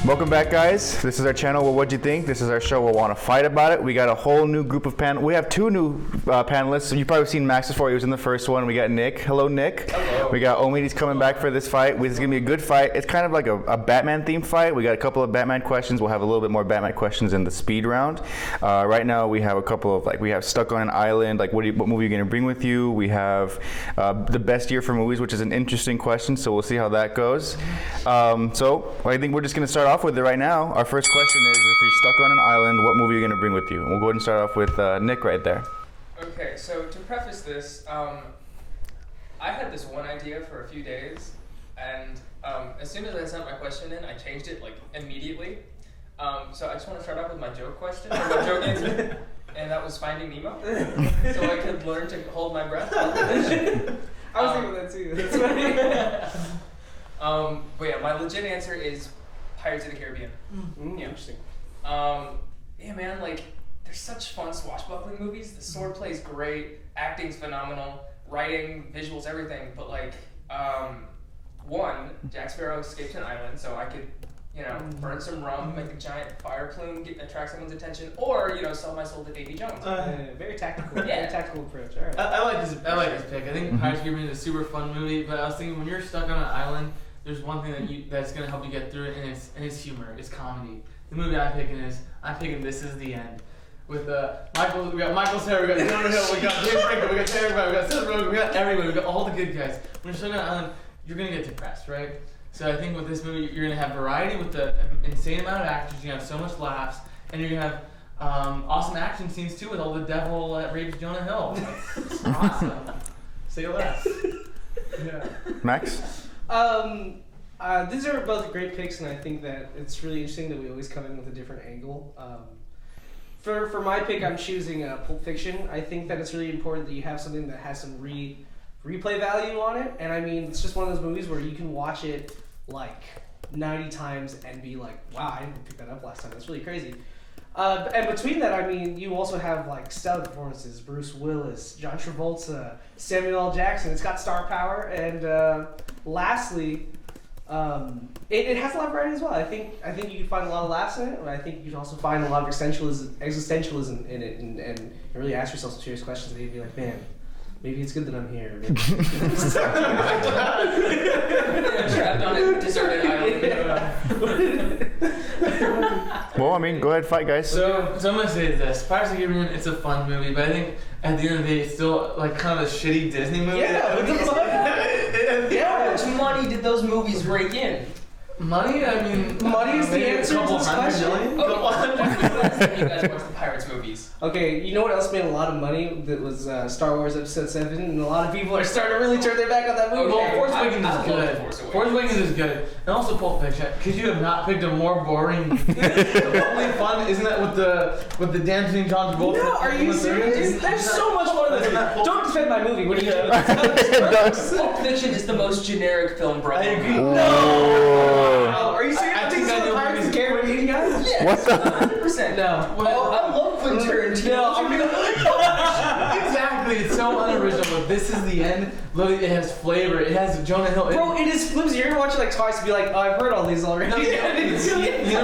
Welcome back, guys. This is our channel, Well, What'd You Think? This is our show, We'll Want to Fight About It. We got a whole new group of We have two new panelists. You've probably seen Max before. He was in the first one. We got Nick. Hello, Nick. Hello. We got Omid. He's coming back for this fight. This is going to be a good fight. It's kind of like a Batman-themed fight. We got a couple of Batman questions. We'll have a little bit more Batman questions in the speed round. Right now, we have a couple of, we have Stuck on an Island. What movie are you going to bring with you? We have the best year for movies, which is an interesting question, so we'll see how that goes. So I think we're just going to start off with it right now. Our first question is, if you're stuck on an island, what movie are you going to bring with you? And we'll go ahead and start off with Nick right there. Okay, so to preface this, I had this one idea for a few days, and as soon as I sent my question in, I changed it immediately. So I just want to start off with my joke question, or my joke answer, and that was Finding Nemo, so I could learn to hold my breath. I was thinking that too. That's funny. But yeah, my legit answer is Pirates of the Caribbean. Yeah. Interesting. Yeah, man, they're such fun swashbuckling movies. The swordplay is great, acting's phenomenal, writing, visuals, everything. But one, Jack Sparrow escaped an island, so I could, burn some rum, make a giant fire plume, attract someone's attention, or sell my soul to Davy Jones. Very tactical. Yeah. Very tactical approach. All right. I like this pick. I think Pirates of the Caribbean is a super fun movie, but I was thinking when you're stuck on an island, there's one thing that's gonna help you get through it, and it's humor, it's comedy. The movie I'm picking This Is the End. With we got Michael Cera, we got Jonah Hill, we got James Franco, we got Terry Brown, we got Seth Rogen, we got everyone, we got all the good guys. When you're stuck on an island, you're gonna get depressed, right? So I think with this movie, you're gonna have variety with the insane amount of actors. You're gonna have so much laughs, and you're gonna have awesome action scenes too with all the devil that rapes Jonah Hill. It's awesome. Say less. Yeah. Max? These are both great picks, and I think that it's really interesting that we always come in with a different angle. For my pick, I'm choosing Pulp Fiction. I think that it's really important that you have something that has some replay value on it, and I mean, it's just one of those movies where you can watch it 90 times and be like, wow, I didn't pick that up last time. That's really crazy. And between that, I mean, you also have stellar performances: Bruce Willis, John Travolta, Samuel L. Jackson. It's got star power, and lastly, it has a lot of variety as well. I think you can find a lot of laughs in it, but I think you can also find a lot of existentialism in it, and really ask yourself some serious questions. And you'd be like, man, maybe it's good that I'm here. Trapped on a deserted island. Well, go ahead, fight, guys. So I'm gonna say this: Pirates of the Caribbean, it's a fun movie, but I think at the end of the day, it's still kind of a shitty Disney movie. Yeah, what the fuck? How much money did those movies rake in? Money? Money is the answer to this question. You guys watch the Pirates movies. Okay, you know what else made a lot of money? That was Star Wars Episode 7, and a lot of people are starting to really turn their back on that movie. Well, Force Awakens is good. Force Awakens is good. And also Pulp Fiction, because you have not picked a more boring The only fun, isn't that with the dancing John Travolta? No, are you serious? There's so much more to this. Don't defend my movie. What are you doing? Pulp Fiction is the most generic film, bro. I agree. No! Are you serious? I think this I is know the Pirates of the movies. Caribbean guys? Yes, What the- 100%. No. I love Quentin Tarantino. No, Exactly, it's so unoriginal, but This Is the End. Literally, it has flavor. It has Jonah Hill. Bro, it is flimsy. You're gonna watch it twice and be like, oh, I've heard all these already. No, you know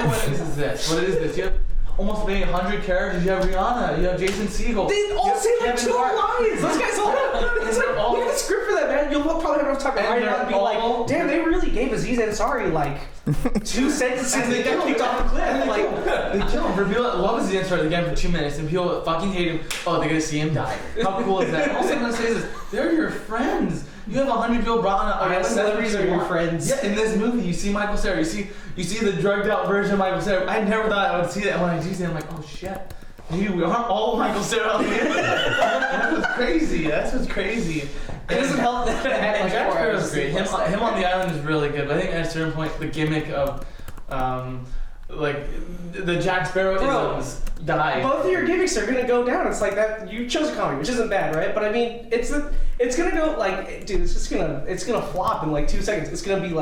what this is this? What it is this? You have almost maybe 100 characters. You have Rihanna. You have Jason Segel. They all say Kevin two Hart. lines. Those guys all it's like, look at the script for that, man. You'll probably have enough time to write it out and be like, damn, they really gave Aziz Ansari 2 sentences and they got kicked off the cliff. They kill him. For people that love Aziz Ansari again for 2 minutes, and people that fucking hate him, oh, they're gonna see him die. How cool is that? Also, I'm gonna say this: they're your friends. You have 100 people brought on an island. Celebrities are your friends. Yeah, in this movie, you see Michael Cera. You see the drugged out version of Michael Cera. I never thought I would see that. And when I do see it, I'm like, oh shit. Dude, we aren't all Michael Cera on the internet. That's what's crazy. That's what's crazy. It doesn't help that I had Jack 4 hours. Sparrow's great. Him on the island is really good. But I think at a certain point, the gimmick of the Jack Sparrow isms die. Both of your gimmicks are gonna go down. It's like that. You chose a comedy, which isn't bad, right? But I mean, it's gonna go dude. It's gonna flop in 2 seconds. It's gonna be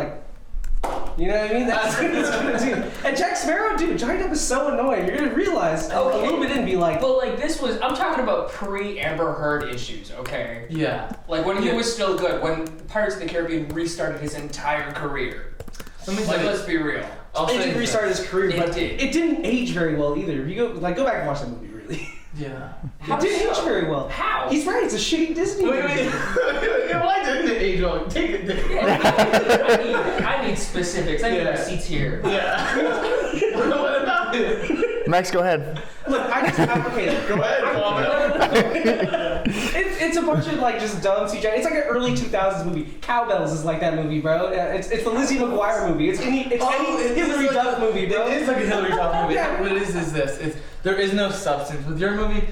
you know what I mean? That's what it's gonna do. And Jack Sparrow, dude, Johnny Depp is so annoying. You're gonna realize a little bit in and be like, but this was, I'm talking about pre-Amber Heard issues, okay? Yeah. When he was still good, when Pirates of the Caribbean restarted his entire career. Let me Like, tell you. let's be real. I'll It say did this. restart his career, It but did. it didn't age very well either. If you go back and watch that movie, really. Yeah. How It didn't age so? very well. How? He's right. It's a shitty Disney Wait, movie. why didn't it age well? Take it. I need specifics. I need Yeah. receipts here. Yeah. What about it? Max, go ahead. Look, okay. Go ahead, It's a bunch of like just dumb CGI. It's like an early 2000s movie. Cowbells is like that movie, bro. It's the Lizzie McGuire movie. It's any Hillary Duff movie, bro. It is like a Hillary Duff movie. Yeah. What it is this. There is no substance. With your movie,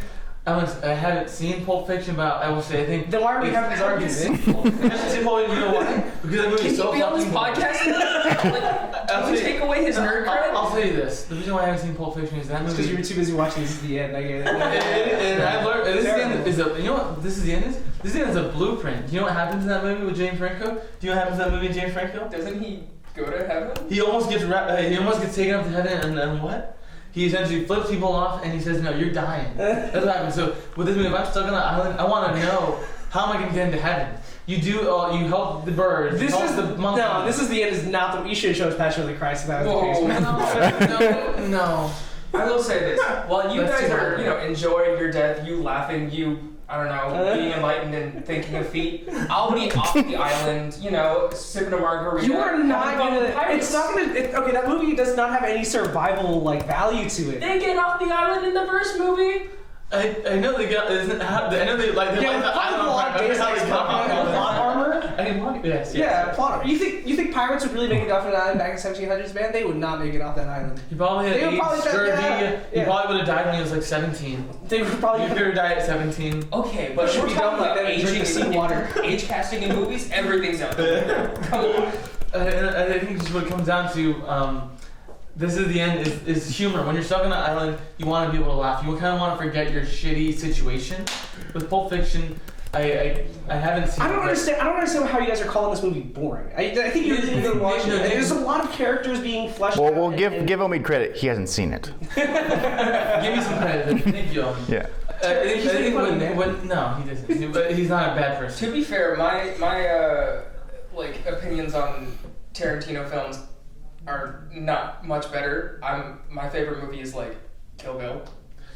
I haven't seen Pulp Fiction, but I will say I think. Then why are we having this argument? I haven't seen Pulp Fiction, you know why? Because that movie Can is so he be on this fucking podcast? Like, I'll can we tell you- take away his nerd cred? I'll tell you this. The reason why I haven't seen Pulp Fiction is that Because movie. you were too busy watching This Is the End. I get it. And I learned. This is the Terrible. end. You know what? This is the end. This is the end. Is a blueprint. Do you know what happens in that movie with James Franco? Do you know what happens in that movie with James Franco? Doesn't he go to heaven? He almost gets taken up to heaven, and then what? He essentially flips people off, and he says, "No, you're dying." That's what happens. So with this movie, if I'm stuck on an island, I want to know how am I going to get into heaven. You do. You help the birds. This you help is the monkey. no. This is the end. Is not the. You should have shown us Passion of the Christ if that was the case. No. I will say this. While you That's guys too are, hard. enjoying your death, you laughing, I don't know, being enlightened and thinking of feet, I'll be off the island, sipping a margarita. You are not having fun with gonna. pirates. It's not gonna. Okay, that movie does not have any survival value to it. They get off the island in the first movie. I know they got. I know they like. They Yeah, like the plot island. plot, I Days how Like they Plot armor. I didn't want it. Yes. Yeah, plot. You think pirates would really make it off an island back in 1700s, man? They would not make it off that island. He probably They had would AIDS, probably die- scurvy. yeah, He yeah. probably would have died when he was like 17. They would probably. He could have died at 17. Okay, but Should we're be talking dumb like about that and drink the aging seawater. age casting in movies. Everything's out there. Come on. I think just what it comes down to, this is the end, is humor. When you're stuck on an island, you want to be able to laugh. You kind of want to forget your shitty situation. With Pulp Fiction, I haven't seen. I don't understand how you guys are calling this movie boring. I think you're really gonna watch it. And there's a lot of characters being fleshed out. Well, give and- Omid credit. He hasn't seen it. Give me some credit. Thank you. Yeah. I He's think funny, when, man. when no, he doesn't. But he's not a bad person. To be fair, my opinions on Tarantino films are not much better. My favorite movie is Kill Bill.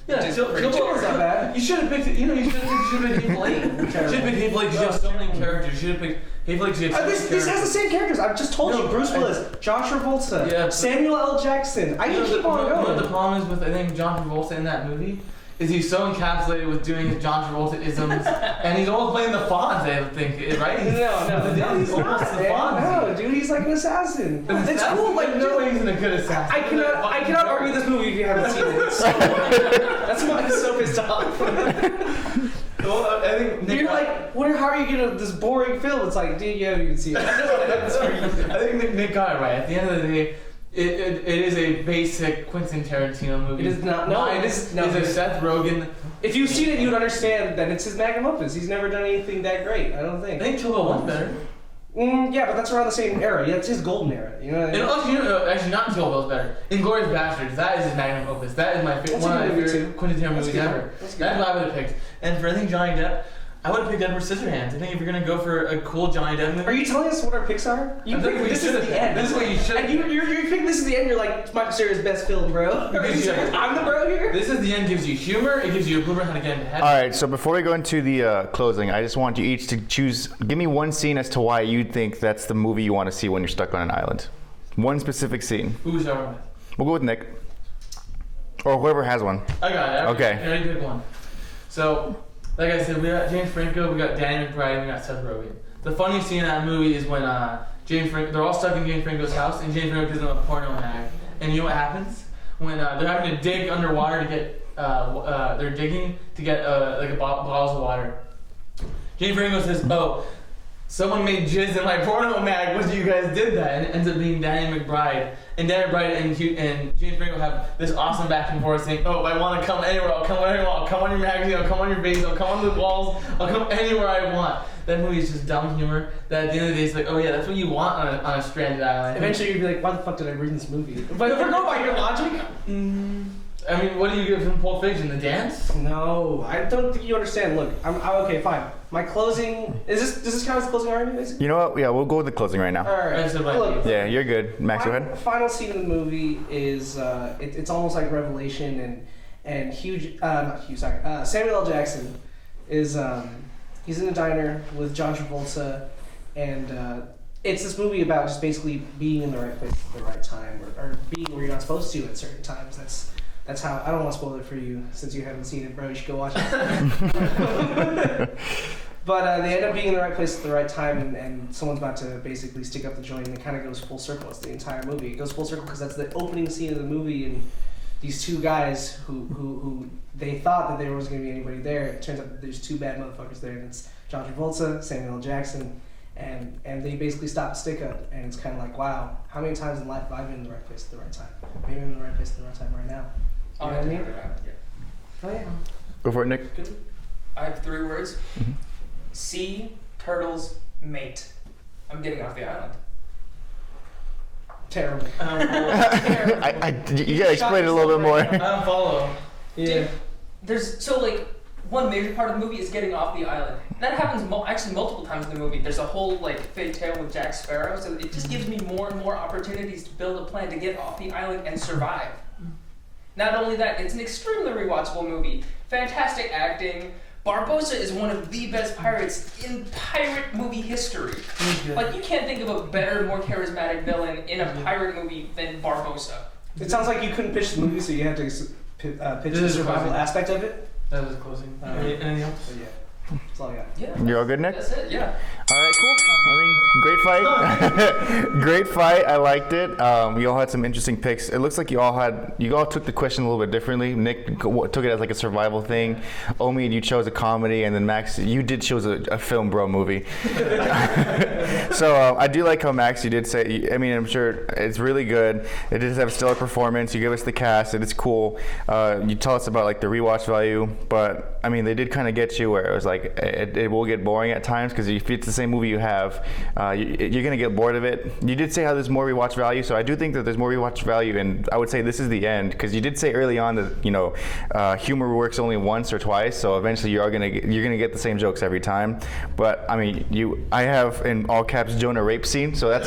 Yeah, Just Kill pretty Bill is not bad. You should have picked. You should have picked Hateful Eight. You should have picked Hateful Eight because you have so many characters. You should have picked Hateful Eight because you have so many This characters. has the same characters. I've just told No, you. Bruce Willis, John Travolta, Yeah, but- Samuel L. Jackson. I can keep on You know what going. the problem is with I think John Travolta in that movie is he's so encapsulated with doing his John Travolta isms, and he's almost playing the Fonz. I think, right? No, he's not, almost the man. Fonz. No, dude, he's like an assassin. It's cool, no way he's in a good assassin. I cannot argue this movie if you haven't seen it. It's so that's why I'm so pissed off. Well, I think Nick, You're like, how are you gonna this boring film? It's like, dude, you haven't even seen it. I think Nick got it right. At the end of the day, it is a basic Quentin Tarantino movie. It is not. No, Mine it is. No, a Seth Rogen. if you've seen it, you'd understand that it's his magnum opus. He's never done anything that great. I don't I think. think Kill Bill 1's better. Yeah, but that's around the same era. Yeah, it's his golden era. You know what I mean? Actually, not Kill Bill's better. Inglourious Bastards. That is his magnum opus. That is my That's one a of my good movie, favorite too. Quentin Tarantino That's movies good. ever. That's That's good. what I would have picked. And for I think Johnny Depp, I would have picked Edward Scissorhands. I think if you're gonna go for a cool Johnny Depp movie. Are you telling us what our picks are? You I think picked we this is should the have. end. This is what you should And have. you're picking this is the end. You're like, it's Michael Cera's best film, bro. Are you serious? I'm the bro here. This is the end. Gives you humor. It gives you a blueprint how to get into heaven. All right. So before we go into the closing, I just want you each to choose. Give me one scene as to why you think that's the movie you want to see when you're stuck on an island. One specific scene. Who's starting with? We'll go with Nick, or whoever has one. I got it. Okay. I already picked one. So, like I said, we got James Franco, we got Danny McBride, and we got Seth Rogen. The funniest scene in that movie is when they're all stuck in James Franco's house, and James Franco gives them a porno mag. And you know what happens? When they're having to dig underwater to get, they're digging to get bottles of water. James Franco says, "Oh, someone made jizz in my porno mag. What you guys did that?" And it ends up being Danny McBride. And Danny McBride and James Franco have this awesome back and forth saying, "Oh, if I want to come anywhere, I'll come anywhere. I'll come on your magazine. I'll come on your base. I'll come on the walls. I'll come anywhere I want." That movie is just dumb humor. That at the end of the day, it's like, oh yeah, that's what you want on a stranded island. Eventually, you'd be like, why the fuck did I read this movie? But if we're going by your logic, I mean, what do you get from Pulp Fiction? The dance? No, I don't think you understand. Look, I'm okay, fine. My closing does this count as closing argument? Basically? You know what? Yeah, we'll go with the closing right now. All right. I said my Look, piece. Yeah, you're good. Max, go ahead. Final scene of the movie is it's almost like revelation and Samuel L. Jackson is he's in a diner with John Travolta and it's this movie about just basically being in the right place at the right time or being where you're not supposed to at certain times. That's how I don't want to spoil it for you since you haven't seen it, bro. You should go watch it. But they end up being in the right place at the right time, and someone's about to basically stick up the joint, and it kind of goes full circle. It's the entire movie. It goes full circle because that's the opening scene of the movie, and these two guys who they thought that there wasn't going to be anybody there. It turns out that there's two bad motherfuckers there, and it's John Travolta, Samuel L. Jackson, and they basically stop the stick up, and it's kind of like, wow, how many times in life have I been in the right place at the right time? Maybe I'm in the right place at the right time right now. You know what I mean? Yeah. Oh yeah. Go for it, Nick. I have 3 words. Mhm. Sea turtles mate. I'm getting off the island. Terrible. You gotta explain it a little bit more. I don't follow. Yeah. There's so like one major part of the movie is getting off the island. That happens actually multiple times in the movie. There's a whole like fairy tale with Jack Sparrow, so it just gives me more and more opportunities to build a plan to get off the island and survive. Not only that, it's an extremely rewatchable movie. Fantastic acting. Barbossa is one of the best pirates in pirate movie history. Like, you can't think of a better, more charismatic villain in a pirate movie than Barbossa. It sounds like you couldn't pitch the movie, so you had to pitch the survival aspect of it. That was closing. Anything else? But yeah, that's all I got. Yeah. You're all good, Nick? That's it, yeah. All right, cool. I mean, great fight. Great fight. I liked it. You all had some interesting picks. It looks like you all took the question a little bit differently. Nick took it as like a survival thing. Omi, you chose a comedy, and then Max, you did choose a film bro movie. So I do like how Max, you did say. I mean, I'm sure it's really good. It does have a stellar performance. You give us the cast. It is cool. You tell us about like the rewatch value, but I mean, they did kind of get you where it was like it will get boring at times because if it's the same movie you have, you're gonna get bored of it. You did say how there's more rewatch value, so I do think that there's more rewatch value, and I would say this is the end because you did say early on that humor works only once or twice, so eventually you're gonna get the same jokes every time. But I mean, I have in all caps Jonah rape scene, so that's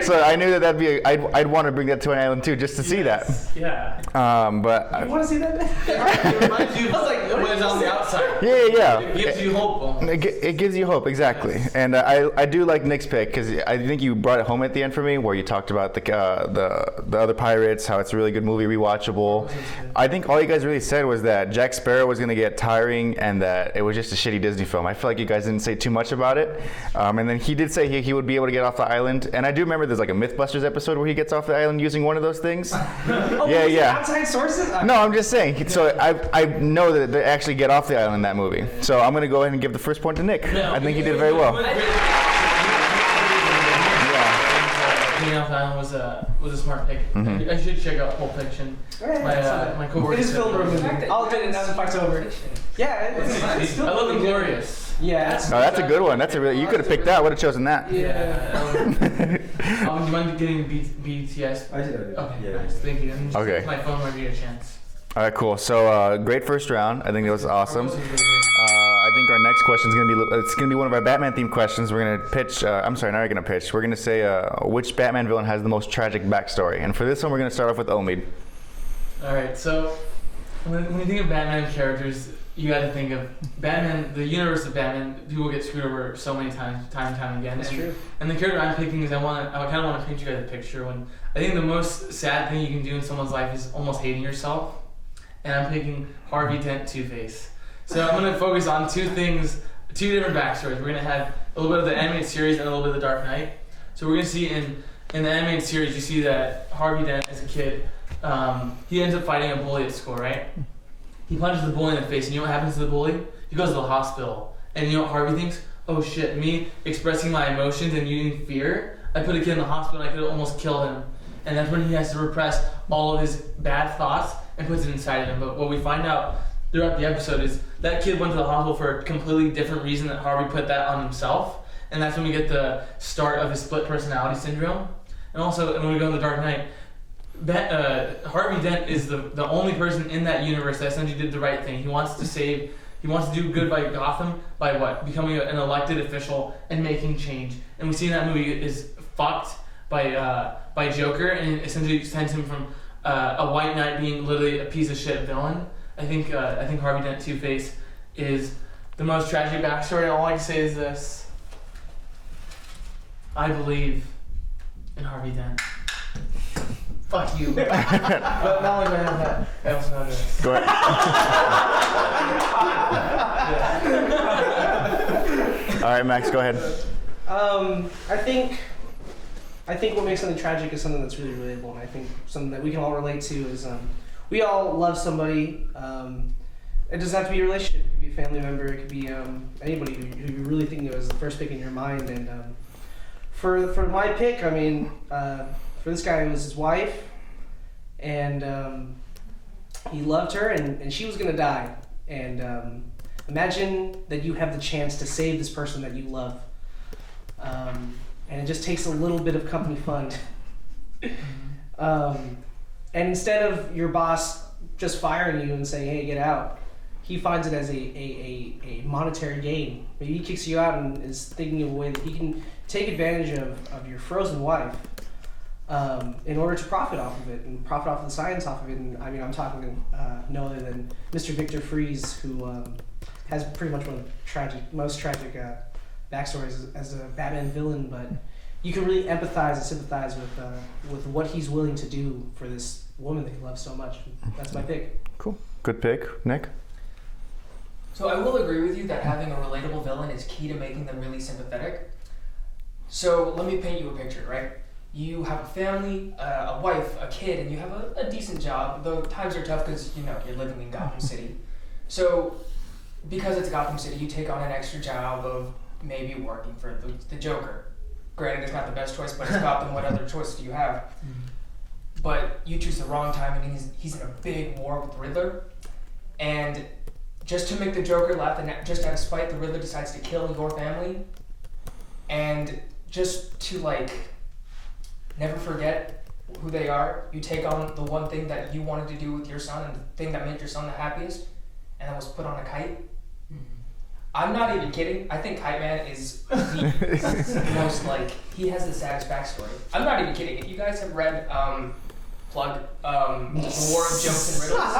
so I knew that'd be I'd want to bring that to an island too just to see that. Yeah. But You want to see that? It reminds you of when it's on the outside. yeah. It gives you hope. It gives you hope, exactly. Yes. And I do like Nick's pick because I think you brought it home at the end for me, where you talked about the other pirates, how it's a really good movie, rewatchable. I think all you guys really said was that Jack Sparrow was going to get tiring and that it was just a shitty Disney film. I feel like you guys didn't say too much about it. And then he did say he would be able to get off the island. And I do remember there's like a Mythbusters episode where he gets off the island using one of those things. Yeah. Outside sources? No, I'm just saying. So I know that they actually get off the island in that movie. So I'm going to go ahead and give the first point to Nick. I think he did very well. Getting off the island was a smart pick. Mm-hmm. I should check out Pulp Fiction. My coworker. It is film bro movie. I'll admit it now the fight's over. Yeah, it's still I love Inglorious. Yeah. That's a good one. That's a really. You could have picked that. Would have chosen that. Yeah. Do you mind getting BTS? I did. Okay, Yeah. nice. Thank you. And Okay. My phone might be a chance. All right, cool. So great first round. I think it was awesome. I think our next question is gonna be one of our Batman themed questions. We're gonna pitch. I'm sorry, now we're gonna pitch. We're gonna say which Batman villain has the most tragic backstory. And for this one, we're gonna start off with Omid. All right. So when you think of Batman characters, you got to think of Batman. The universe of Batman. People get screwed over so many times, time and time again. That's true. And the character I'm picking is I kind of want to paint you guys a picture. When I think the most sad thing you can do in someone's life is almost hating yourself. And I'm picking Harvey Dent, Two-Face. So I'm going to focus on two different backstories. We're going to have a little bit of the animated series and a little bit of the Dark Knight. So we're going to see in the animated series, you see that Harvey Dent, as a kid, he ends up fighting a bully at school, right? He punches the bully in the face, and you know what happens to the bully? He goes to the hospital. And you know what Harvey thinks? Oh shit, me expressing my emotions and using fear, I put a kid in the hospital and I could have almost killed him. And that's when he has to repress all of his bad thoughts and puts it inside of him. But what we find out throughout the episode is that kid went to the hospital for a completely different reason that Harvey put that on himself. And that's when we get the start of his split personality syndrome. And also, when we go in the Dark Knight, Harvey Dent is the only person in that universe that essentially did the right thing. He wants to do good by Gotham by what? Becoming an elected official and making change. And we see in that movie is fucked by Joker, and it essentially sends him from a White Knight being literally a piece of shit villain. I think Harvey Dent Two-Face is the most tragic backstory. And all I can say is this: I believe in Harvey Dent. Fuck you. But not only do I have that, I also have this. Go ahead. All right, Max, go ahead. I think what makes something tragic is something that's really relatable, and I think something that we can all relate to is we all love somebody. It doesn't have to be a relationship. It could be a family member. It could be anybody who you really think of as the first pick in your mind. And for my pick, I mean, for this guy, it was his wife, and he loved her, and she was gonna die. And imagine that you have the chance to save this person that you love. And it just takes a little bit of company fund. And instead of your boss just firing you and saying, hey, get out, he finds it as a monetary gain. Maybe he kicks you out and is thinking of a way that he can take advantage of your frozen wife in order to profit off of it and profit off of the science off of it. And I mean, I'm talking no other than Mr. Victor Fries, who has pretty much one of the most tragic backstories as a Batman villain, but you can really empathize and sympathize with what he's willing to do for this woman that he loves so much. That's my pick. Cool. Good pick. Nick? So I will agree with you that having a relatable villain is key to making them really sympathetic. So let me paint you a picture, right? You have a family, a wife, a kid, and you have a decent job, though times are tough because, you know, you're living in Gotham City. So because it's Gotham City, you take on an extra job of maybe working for the Joker. Granted, it's not the best choice, but it's Gotham. What other choice do you have? But you choose the wrong time, and he's in a big war with the Riddler. And just to make the Joker laugh, and just out of spite, the Riddler decides to kill your family. And just to, like, never forget who they are, you take on the one thing that you wanted to do with your son and the thing that made your son the happiest, and that was put on a kite. I'm not even kidding. I think Kite Man is the most, like, he has the saddest backstory. I'm not even kidding. If you guys have read The War of Jokes and Riddles,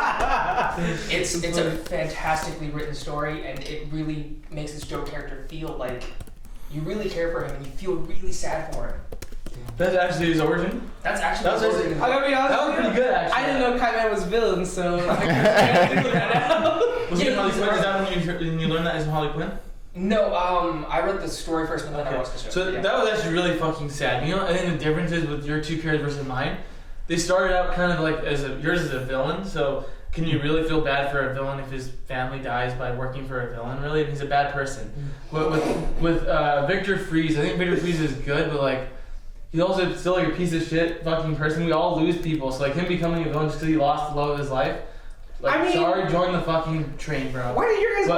it's a fantastically written story, and it really makes this Joe character feel like you really care for him and you feel really sad for him. That's actually his origin? That's actually his origin. I mean, that was pretty good, actually. I didn't know Kite Man was villain, so Was it Harley Quinn? Is that when you learned that as Harley Quinn? No, I read the story first, and then I watched the show. So yeah. that was actually really fucking sad. You know, I think the difference is with your two characters versus mine. They started out kind of like yours is a villain, so can you really feel bad for a villain if his family dies by working for a villain? Really, he's a bad person. But with Victor Fries, I think Victor Fries is good, but like he's also still like a piece of shit fucking person. We all lose people, so like him becoming a villain just because he lost the love of his life. Like, I mean, sorry, join the fucking train, bro. Why did your guys?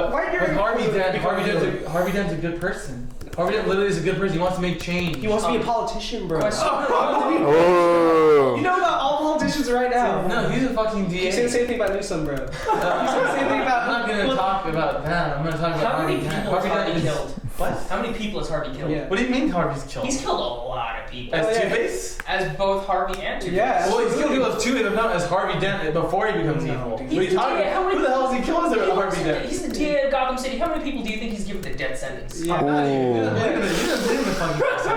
Harvey Dent's a good person. Harvey Dent literally is a good person. He wants to make change. He wants to be a politician, bro. Oh. You know about all politicians right now. No, he's a fucking DA. You say the same thing about Newsom, bro. You say the same thing about. I'm not gonna talk about that. I'm gonna talk about How many people has Harvey killed? What? How many people has Harvey killed? Yeah. What do you mean Harvey's killed? He's killed a lot of people. As Two-Face? As both Harvey and Two-Face. Yeah. Well, he's killed people as Two-Face, but not as Harvey Dent before he becomes evil. What are you talking about? Who the hell is he killing as Harvey Dent? He's the DA of Gotham City. How many people do you think he's given the death sentence? Yeah.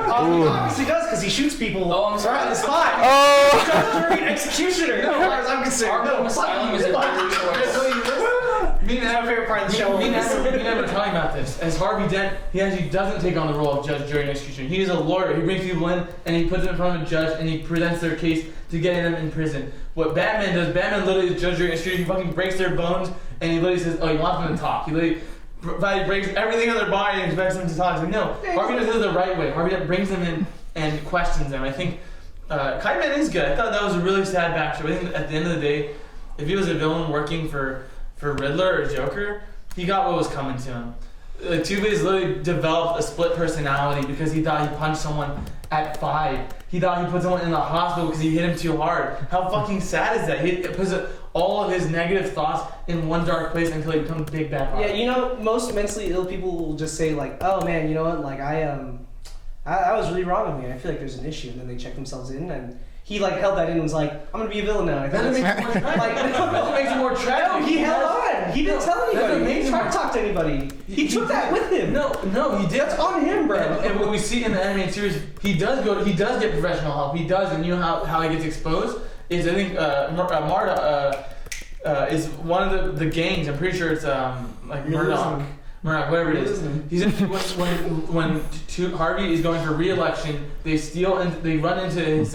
Obviously does, because he shoots people right on the spot. Oh. Executioner. As far as I'm concerned. Arkham Asylum is a better choice. Me and my favorite part of the show. Me and Evan are talking about this. As Harvey Dent, he actually doesn't take on the role of judge, jury, and executioner. He is a lawyer. He brings people in and he puts them in front of a judge and he presents their case to get them in prison. What Batman does, Batman literally is judge, jury, and executioner. He fucking breaks their bones and he literally says, "Oh, you want them to talk." He literally breaks everything on their body and expects them to talk. He's like, no, Harvey Dent does it the right way. Harvey Dent brings them in and questions them. I think Kite Man is good. I thought that was a really sad backstory. I think at the end of the day, if he was a villain working for Riddler or Joker, he got what was coming to him. Two-Face literally developed a split personality because he thought he punched someone at 5. He thought he put someone in the hospital because he hit him too hard. How fucking sad is that? He puts all of his negative thoughts in one dark place until he becomes big bad. Yeah, you know, most mentally ill people will just say like, "Oh man, you know what? Like I was really wrong with me. I feel like there's an issue," and then they check themselves in, and he like held that in and was like, "I'm gonna be a villain now." I That think makes it more tragic. That makes it more tragic. no, he held on. He didn't tell anybody. He didn't try to more- talk to anybody. He took that with him. No, he did. That's on him, bro. And what we see in the animated series, he does get professional help. He does, and you know how he gets exposed is I think Marta is one of the gangs. I'm pretty sure it's like You're Murdoch, listening. whatever it You're is. listening. He's in, when Harvey is going for re-election, they steal and they run into his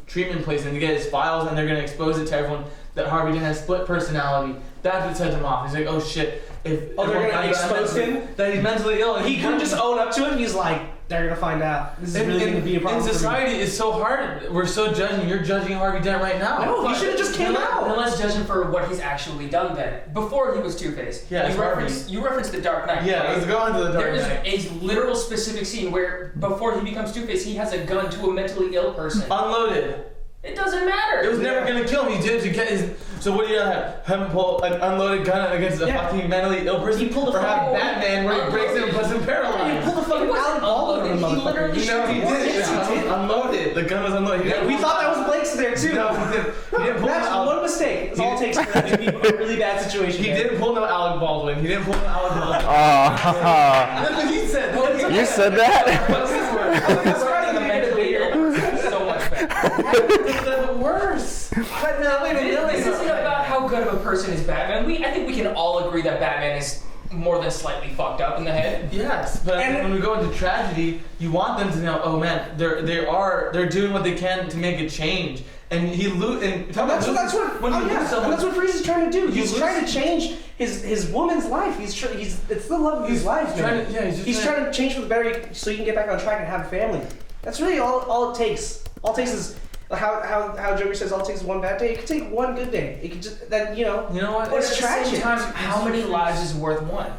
treatment place and they get his files and they're gonna expose it to everyone that Harvey has split personality. That's what sets him off. He's like, oh shit. If Oh, they're everyone gonna finds out expose him? that he's mentally ill. And He couldn't just own up to it. He's like, they're gonna find out. This is really gonna be a problem. In society, it's so hard. We're so judging. You're judging Harvey Dent right now. No, he should have just came Then out. let's judge him for what he's actually done then. Before he was Two-Face. Yeah, it's you referenced The Dark Knight. Yeah, right? let's go into the Dark There Knight. is a literal specific scene where before he becomes Two-Face, he has a gun to a mentally ill person. Unloaded. It doesn't matter. It was never gonna kill him. He did it to get his. So what do you have? Him pull an unloaded gun against a Yeah. fucking mentally ill person? He pulled a or have fucking- Batman where he breaks it and puts him He paralyzed. pulled a fucking It wasn't Alec Baldwin on the unloaded. He motherfucker. literally You know he did. Yes, he did. Unloaded. The gun was unloaded. He didn't We pull thought it that was out. Blake's there too. No, he didn't pull That's it out. one mistake. It's all it takes to make a really bad situation. He didn't pull no Alec Baldwin. He didn't pull no Alec Baldwin. Oh, That's what he said. you said that? What's his word? That's right. The mentally ill person is so much better. That's worse. But no, wait a minute. This isn't about how good of a person is Batman. I think we can all agree that Batman is more than slightly fucked up in the head. Yes, but And- when we go into tragedy, you want them to know, oh man, they're doing what they can to make a change. And he That's what. when you lose someone, And that's what Freeze is trying to do. You He's lose- trying to change his woman's life. It's the love of his life. trying Man. to- yeah, he's just he's trying- trying to change for the better so he can get back on track and have a family. That's really all it takes. All it takes is how Joker says all it takes is one bad day. It could take one good day. It could just that you know what? But It's at the tragic. same time, how many lives is worth one?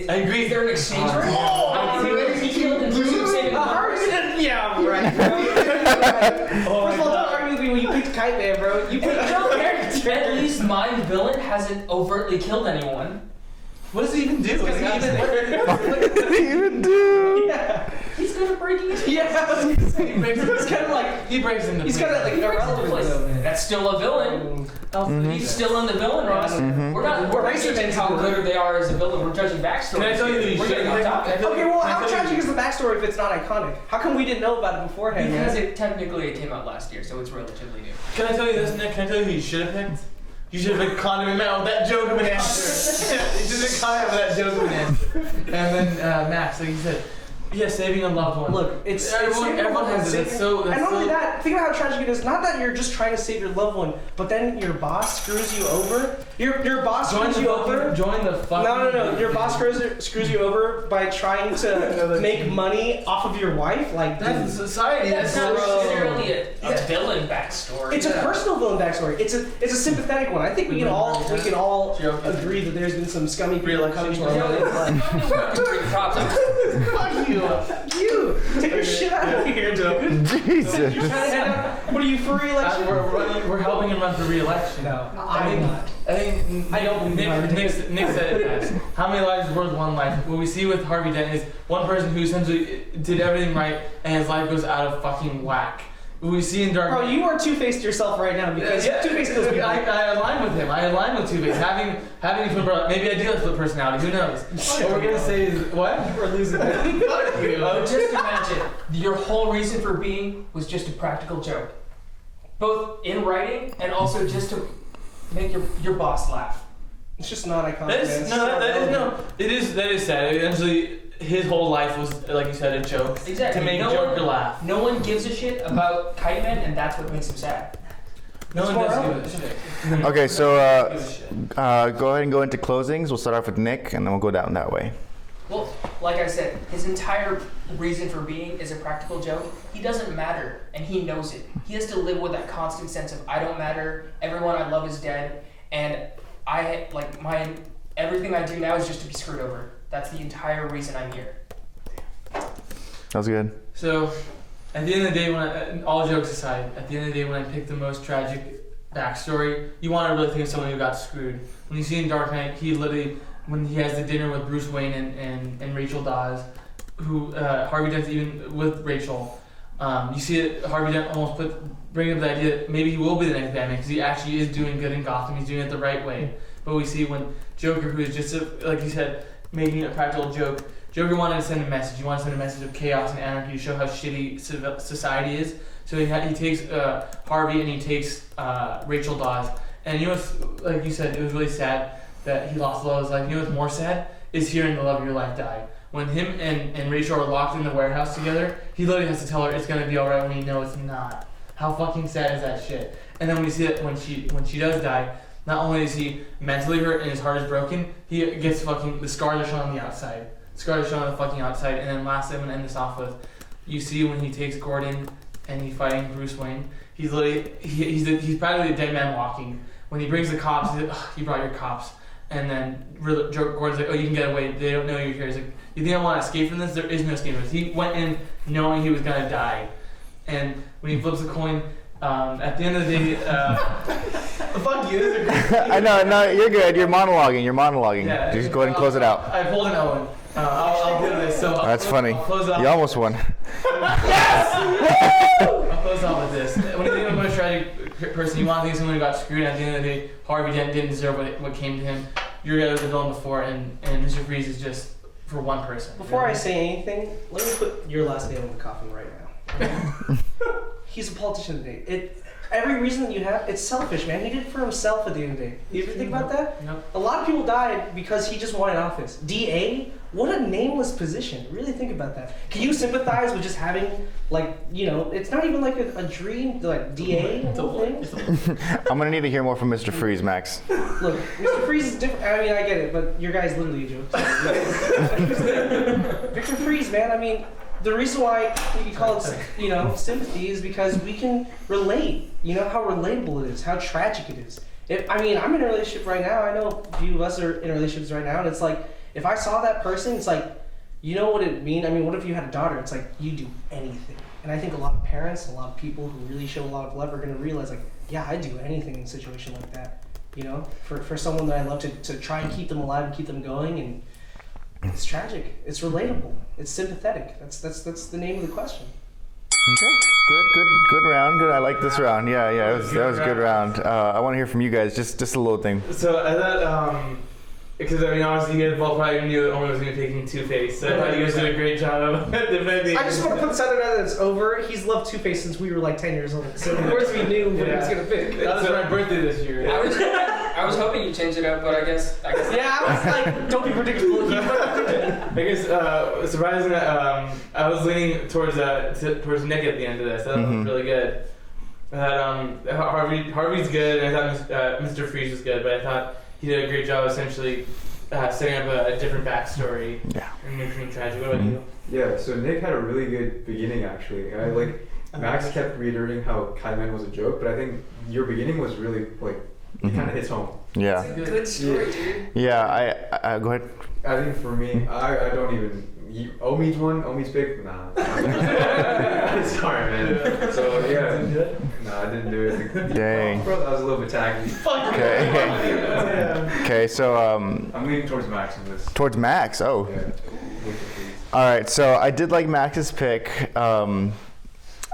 I agree. Is there an exchange Oh, rate? yeah. How many people he killed in pursuit of saving others? Yeah, right. First of all, don't argue with me when you picked Kite Man, bro. You picked At least my villain hasn't overtly killed anyone. What does he even do? Because he What did he even do? Yeah. He's good at breaking into Yeah. He's kind of like he breaks into he's kind of like irrelevant though, man. That's still a villain. He's still in the villain roster. Mhm. We're not judging how good they are as a villain. We're judging backstory. Can I tell you that he We're shouldn't getting off have- topic. Okay, well, how tragic is the backstory if it's not iconic? How come we didn't know about it beforehand? Because man? it came out last year, so it's relatively new. Can I tell you this, Nick? Can I tell you who you should have picked? You should have picked Condiment Man with that joke of an answer. You should have picked Condiment with that joke of an answer. And then Max, like you said, yeah, saving a loved one. Look, it's everyone has it. That's so. and not only that, think about how tragic it is. Not that you're just trying to save your loved one, but then your boss screws you over. Your boss screws you over. Join the fucking. No. Your boss screws you over by trying to make money off of your wife. Like That's society. That's That's not so. necessarily a villain backstory. it's a personal villain backstory. It's a sympathetic one. I think we can all agree that there's been some scummy people coming to our life. Props. Fuck you. You take your shit out of here, dude. Jesus. What are you for re-election? We're helping him run for re-election. No, I not. think I don't believe Nick said it best. How many lives is worth one life? What we see with Harvey Dent is one person who essentially did everything right and his life goes out of fucking whack. What we see in Dark Bro, you are two-faced yourself right now because Two-Face kills people. I align with him. I align with Two-Face. Having a flip, maybe I do have split personality. Who knows? What we're gonna say is what? You are losing. Fuck you. But just imagine, your whole reason for being was just a practical joke. Both in writing and also just to make your boss laugh. It's just not iconic. That is that is sad. Eventually, his whole life was, like you said, a joke. Exactly. To make No Joker one- laugh. No one gives a shit about Kite Man, and that's what makes him sad. No one does give a shit. Okay, so Give a shit. go ahead and go into closings. We'll start off with Nick, and then we'll go down that way. Well, like I said, his entire reason for being is a practical joke. He doesn't matter, and he knows it. He has to live with that constant sense of I don't matter, everyone I love is dead, and everything I do now is just to be screwed over. That's the entire reason I'm here. That was good. So, at the end of the day, all jokes aside, at the end of the day, when I pick the most tragic backstory, you want to really think of someone who got screwed. When you see in Dark Knight, he literally, when he has the dinner with Bruce Wayne and Rachel Dawes, who Harvey Dent's even with Rachel, you see it, Harvey Dent almost bring up the idea that maybe he will be the next Batman because he actually is doing good in Gotham. He's doing it the right way. But we see when Joker, who is just like you said, making a practical joke. Joker wanted to send a message. He wanted to send a message of chaos and anarchy to show how shitty society is. So he takes Harvey and he takes Rachel Dawes. And you know what's, like you said, it was really sad that he lost the love of his life. You know what's more sad? Is hearing the love of your life die. When him and Rachel are locked in the warehouse together, he literally has to tell her it's gonna be alright when he knows it's not. How fucking sad is that shit? And then when you see that when she does die, not only is he mentally hurt and his heart is broken, he gets fucking, the scars are shown on the outside. Scars are shown on the fucking outside. And then lastly, I'm gonna end this off with, you see when he takes Gordon and he's fighting Bruce Wayne, he's literally, he's practically a dead man walking. When he brings the cops, he's like, you brought your cops. And then Gordon's like, oh, you can get away. They don't know you're here. He's like, you think I want to escape from this? There is no escape from this. He went in knowing he was going to die. And when he flips the coin, at the end of the day, fuck you. I know, no, you're good. You're monologuing. Yeah, Just go ahead and close it out. I pulled an Owen. I'll do this. So That's funny. You almost won. I'll close off with this. When you think of a most tragic person, you want to think of someone who got screwed. At the end of the day, Harvey Dent didn't deserve what came to him. Your guy was the villain before, and Mr. Freeze is just for one person. Before I say anything, let me put your last name in the coffin right now. He's a politician today. Every reason that you have, it's selfish, man. He did it for himself at the end of the day. You ever think about that? Nope. A lot of people died because he just wanted office. DA? What a nameless position. Really think about that. Can you sympathize with just having, like, you know, it's not even like a dream, like DA thing? I'm gonna need to hear more from Mr. Freeze, Max. Look, Mr. Freeze is different. I mean, I get it, but your guy's literally a joke. Victor Freeze, man, I mean, the reason why we call it, you know, sympathy is because we can relate. You know how relatable it is, how tragic it is. I mean, I'm in a relationship right now. I know a few of us are in relationships right now, and it's like, if I saw that person, it's like, you know what it mean? I mean, what if you had a daughter? It's like, you do anything. And I think a lot of parents, a lot of people who really show a lot of love are going to realize, like, yeah, I'd do anything in a situation like that. You know, for someone that I love to try and keep them alive and keep them going. And it's tragic. It's relatable. It's sympathetic. That's the name of the question. Okay. Good round. Good. I like this round. Yeah. That was a good round. I want to hear from you guys. Just a little thing. So I thought, because I mean, obviously you guys both probably knew that Owen was going to be taking Two-Face. So I thought you guys did a great job of defending. I just want to put something out that it's over. He's loved Two-Face since we were like 10 years old. So of course we knew what he was going to pick. That was my birthday this year. I was hoping you changed it up, but I guess. Yeah, I was like, don't be predictable. I guess surprisingly, I was leaning towards Nick at the end of this. That was really good. I thought Harvey's good, and I thought Mr. Freeze was good, but I thought he did a great job essentially setting up a different backstory. Yeah. And making it tragic. What about you? Yeah, so Nick had a really good beginning actually. Max kept reiterating how Kaiman was a joke, but I think your beginning was really like it kind of hits home. Yeah. It's a good story, dude. Yeah, I go ahead. I think for me, I don't even. Omid's one. Omid's pick. Nah. Sorry, man. So yeah. Nah, I didn't do it. Dang. Bro, that was a little bit tacky. Okay. Okay, so I'm leaning towards Max on this. Towards Max. Oh. Yeah. All right. So I did like Max's pick.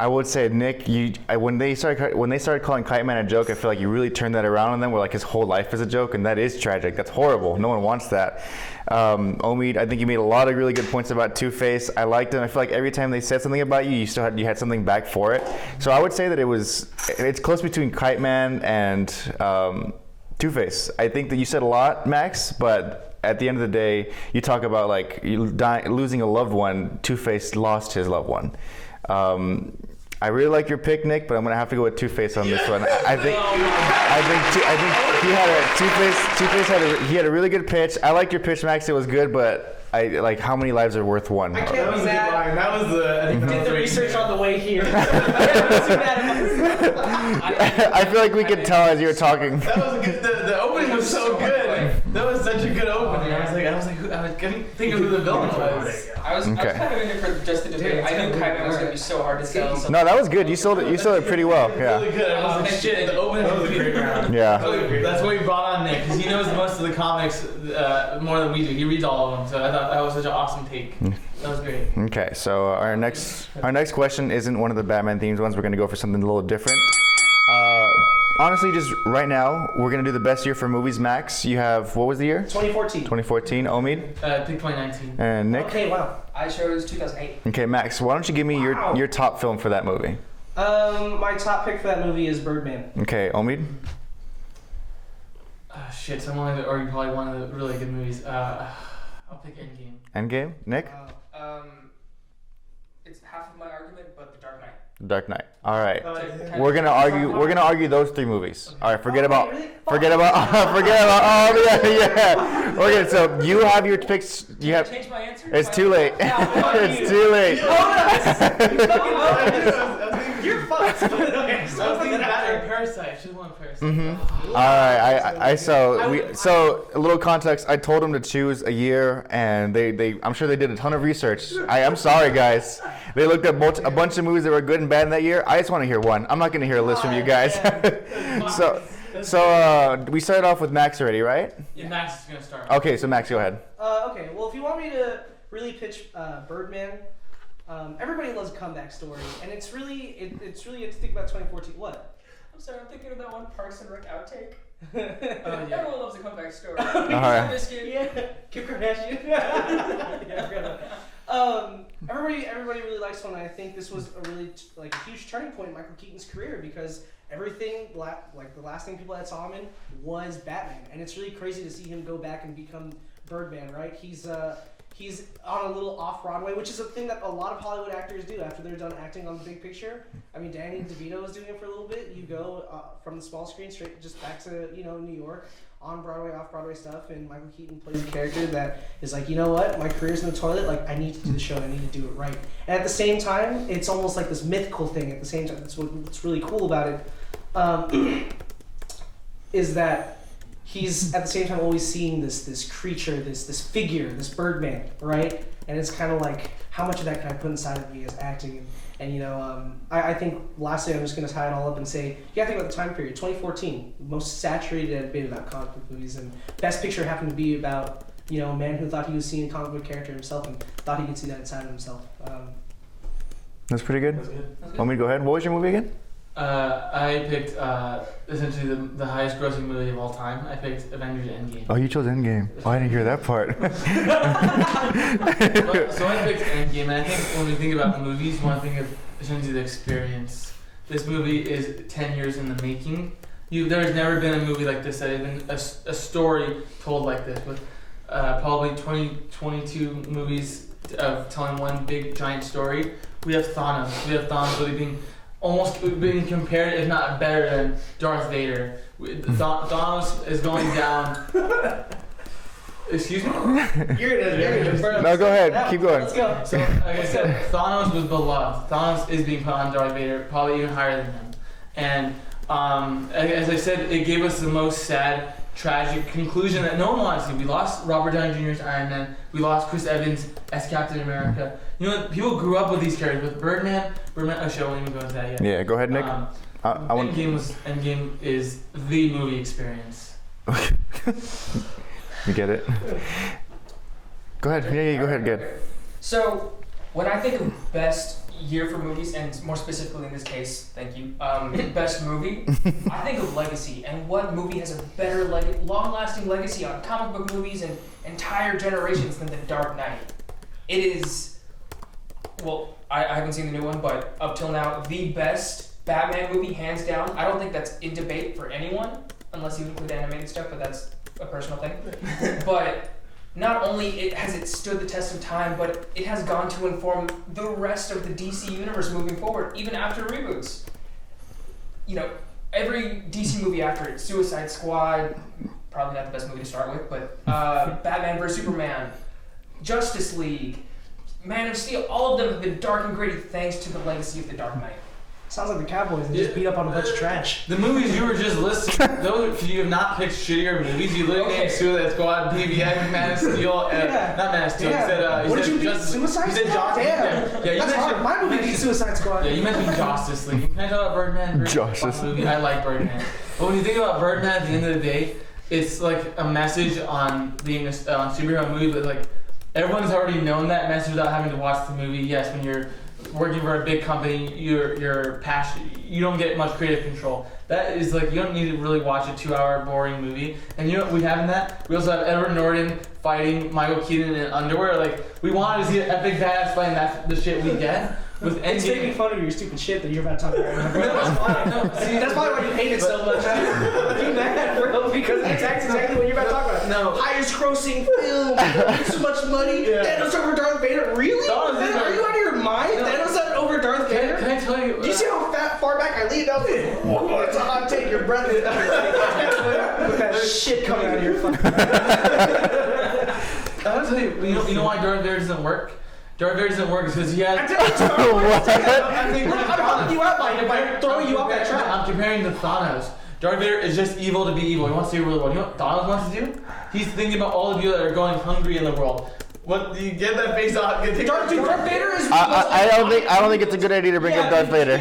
I would say Nick, when they started calling Kite Man a joke, I feel like you really turned that around on them. Where like his whole life is a joke, and that is tragic. That's horrible. No one wants that. Omid, I think you made a lot of really good points about Two-Face. I liked him. I feel like every time they said something about you, you had something back for it. So I would say that it's close between Kite Man and Two-Face. I think that you said a lot, Max, but at the end of the day, you talk about like losing a loved one. Two-Face lost his loved one. I really like your pick, Nick, but I'm gonna have to go with Two-Face on this one. I think he had a Two-Face had a really good pitch. I liked your pitch, Max. It was good, but I like how many lives are worth one. I can't That was be a good mad. line. That was the. I think Did the research on the way here. I feel like we could tell as you were talking. That was good. The opening was so good. That was such a good opening. I couldn't think of who the villain was. I was kind of in it for just the debate. I knew Kaiman was gonna be so hard to sell. So No, that was good. You sold it pretty well. Really Yeah. good. I was like, shit, the opening was a great round. Yeah. That's why we brought on Nick, because he knows most of the comics more than we do. He reads all of them, so I thought that was such an awesome take. That was great. Okay, so our next question isn't one of the Batman themed ones. We're gonna go for something a little different. Honestly, just right now, we're gonna do the best year for movies. Max, you have, what was the year? 2014. 2014. Omid Pick 2019. and Nick. Okay, wow. I chose 2008. Okay, Max, why don't you give me your top film for that movie? My top pick for that movie is Birdman. Okay, Omid. Shit, or probably one of the really good movies. I'll pick Endgame. Endgame. Nick. It's half of my argument, but The Dark Knight. Dark Knight. All right. To We're gonna argue those three movies. All right. Forget about. Really? Oh yeah. Okay. So you have your picks. You have. Change my answer? It's too late. It's too late. You're fucked. Okay, I was thinking Batman Parasite. Should have won Parasite. All right. So a little context. I told them to choose a year, and I'm sure they did a ton of research. I'm sorry, guys. They looked at a bunch of movies that were good and bad in that year. I just want to hear one. I'm not going to hear a list from you guys. So we started off with Max already, right? Yeah, Max is gonna start. Okay, so Max, go ahead. Okay, well, if you want me to really pitch Birdman, everybody loves a comeback story, and it's really you have to think about 2014. What? I'm sorry, I'm thinking of that one Parks and Rec outtake. Yeah. Everyone loves a comeback story. right. Yeah, Kim Kardashian. Yeah, I forgot about that. Everybody really likes one, and I think this was a really a huge turning point in Michael Keaton's career because everything the last thing people had saw him in was Batman, and it's really crazy to see him go back and become Birdman. Right? He's on a little off Broadway, which is a thing that a lot of Hollywood actors do after they're done acting on the big picture. I mean, Danny DeVito was doing it for a little bit. You go from the small screen straight just back to New York. On Broadway, off Broadway stuff, and Michael Keaton plays a character that is like, you know what, my career's in the toilet, I need to do the show, and I need to do it right. And at the same time, it's almost like this mythical thing at the same time. That's what's really cool about it, is that he's at the same time always seeing this creature, this figure, this Birdman, right? And it's kind of like, how much of that can I put inside of me as acting? And I think lastly, I'm just going to tie it all up and say, you got to think about the time period. 2014, most saturated it had been about comic book movies, and Best Picture happened to be about a man who thought he was seeing a comic book character himself and thought he could see that inside of himself. That's pretty good. That's good. Want me to go ahead? What was your movie again? I picked essentially the highest grossing movie of all time. I picked Avengers Endgame. Oh, you chose Endgame. Oh, I didn't hear that part. So I picked Endgame, and I think when we think about movies, we want to think of essentially the experience. This movie is 10 years in the making. There's never been a movie like this that has been a story told like this, with probably 22 movies of telling one big giant story. We have Thanos. Really being compared, if not better than Darth Vader. Thanos is going down. Excuse me? You're gonna No, go ahead. Yeah, Keep going. Let's go. So, like I said, Thanos was beloved. Thanos is being put on Darth Vader, probably even higher than him. And as I said, it gave us the most sad, tragic conclusion that no one wanted to see. We lost Robert Downey Jr. as Iron Man. We lost Chris Evans as Captain America. People grew up with these characters. With Birdman. Oh shit, I won't even go into that yet. Yeah, go ahead, Nick. Endgame is the movie experience. You get it? Go ahead. Yeah, go ahead. Good. So, when I think of best year for movies, and more specifically in this case, thank you, best movie, I think of legacy, and what movie has a better, long-lasting legacy on comic book movies and entire generations than The Dark Knight. It is, well, I haven't seen the new one, but up till now, the best Batman movie, hands down. I don't think that's in debate for anyone, unless you include animated stuff, but that's a personal thing. But not only has it stood the test of time, but it has gone to inform the rest of the DC universe moving forward, even after reboots. Every DC movie after it, Suicide Squad, probably not the best movie to start with, but Batman vs. Superman, Justice League, Man of Steel, all of them have been dark and gritty thanks to the legacy of The Dark Knight. Sounds like the Cowboys and just beat up on a bunch of trash. The movies you were just listing, those if you have not picked shittier movies, you literally named Suicide Squad, PVX, Man of Steel, not Man of Steel. Yeah. You What did you beat? Justice, Suicide you said Squad? Justice. Damn. Yeah, you That's hard. My movie beat Suicide Squad. Yeah, you mentioned Justice League. Can I talk about Birdman? Justice. Movie. I like Birdman. But when you think about Birdman, at the end of the day, it's like a message on being a superhero movie, but like everyone's already known that message without having to watch the movie. Yes, when you're working for a big company, you're passionate. You don't get much creative control. That is like, you don't need to really watch a 2-hour boring movie. And you know what we have in that? We also have Edward Norton fighting Michael Keaton in underwear. Like, we wanted to see an epic badass fight, and that's the shit we get. With It's Endgame. making fun of your stupid shit that you're about to talk about right now. That's why. See, that's probably why you hate it so much. You mad, bro? Because that's exactly what you're about to talk about. No. Highest grossing film. So much money. Yeah. Thanos over Darth Vader. Really? Thanos is Are you out of your mind? No. Thanos over Darth Vader? Can I tell you? Do you see how far back I leaned up? Oh, it's a hot take. Your breath is with that shit coming out of your fucking I'll tell you, you know why Darth Vader doesn't work? Darth Vader doesn't work because he has. I'm I'm helping you out by throwing you off that track. I'm comparing to Thanos. Darth Vader is just evil to be evil. He wants to do really well. You know what Thanos wants to do? He's thinking about all of you that are going hungry in the world. What do you get that face off? Darth Vader is. I don't think it's a good idea to bring up Darth Vader.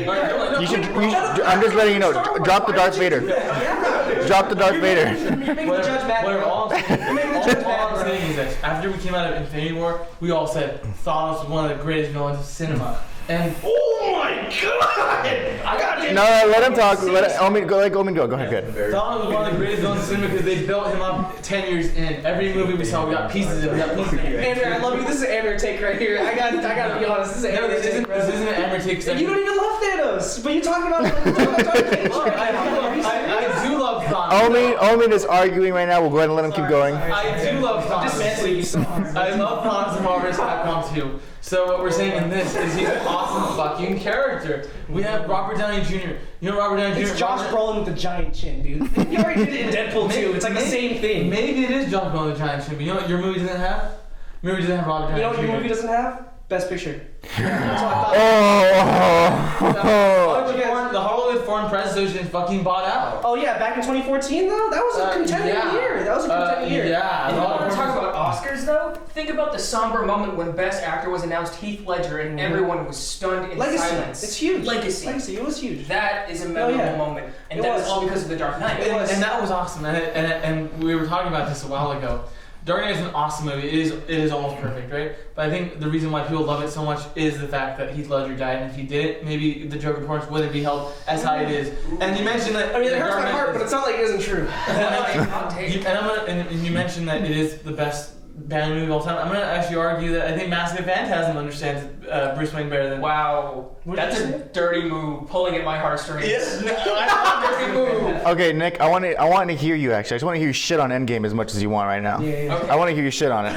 You should. I'm just letting you know. Drop the Darth Vader. Drop the Darth Vader. All I'm saying is that after we came out of Infinity War, we all said Thanos was one of the greatest villains of cinema. And Oh my god! I got it. No, let him talk. Let Omen go. Let Omen go. Go ahead. Good. Thanos was one of the greatest villains of cinema because they built him up 10 years in. Every movie we saw, we got pieces of it. Andrew, I love you. This is an Andrew take right here. I gotta be honest. This is an No, Andrew this take. isn't an Amber take. You don't even love Thanos, but you're talking about. I do love Thanos. Omen is arguing right now. We'll go ahead and let him keep going. I do love Thanos. I love Thanos and Marvel vs. Capcom 2. So what we're saying in this is he's an awesome fucking character. We have Robert Downey Jr. You know Robert Downey Jr. It's Josh Brolin with the giant chin, dude. You already did it in Deadpool 2. It's like the same thing. Maybe it is Josh Brolin with the giant chin, but you know what your movie doesn't have? Your movie doesn't have Robert Downey You know what Jr. your movie doesn't have? Best Picture. That's what I thought. Oh. The Hollywood Foreign Press Association fucking bought out. Oh yeah, back in 2014 though, that was a contending year. That was a contending year. Yeah. And you want to talk about Oscars though? Think about the somber moment when Best Actor was announced, Heath Ledger, and everyone was stunned in Legacy. silence. It's huge. Legacy. It was huge. That is a memorable yeah. moment, and It that was. is all because of The Dark Knight. And that was awesome. And we were talking about this a while ago. Dark Knight is an awesome movie. It is almost perfect, right? But I think the reason why people love it so much is the fact that Heath Ledger died, and if he didn't, maybe the Joker performance wouldn't be held as high it is. And you mentioned that. I mean, it hurts my heart, but it's not like it isn't true. And you mentioned that it is the best Batman movie of all time. I'm gonna actually argue that I think Mask of Phantasm understands Bruce Wayne better than. Wow, that's a dirty move, pulling at my heartstrings. Yes. Dirty move. Okay, Nick. I want to hear you. Actually, I just want to hear you shit on Endgame as much as you want right now. Yeah. Okay. I want to hear you shit on it.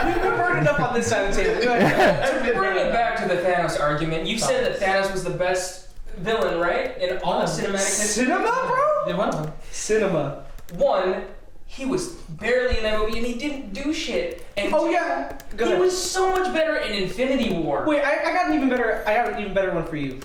We've been burning up on this side of the table. Go ahead. To bring it back to the Thanos argument, you said that Thanos was the best villain, right? In all of cinematic history. Cinema, bro? Yeah, one of them. Cinema. One, he was barely in that movie and he didn't do shit. And Oh yeah. Go he ahead. was so much better in Infinity War. Wait, I got an even better one for you.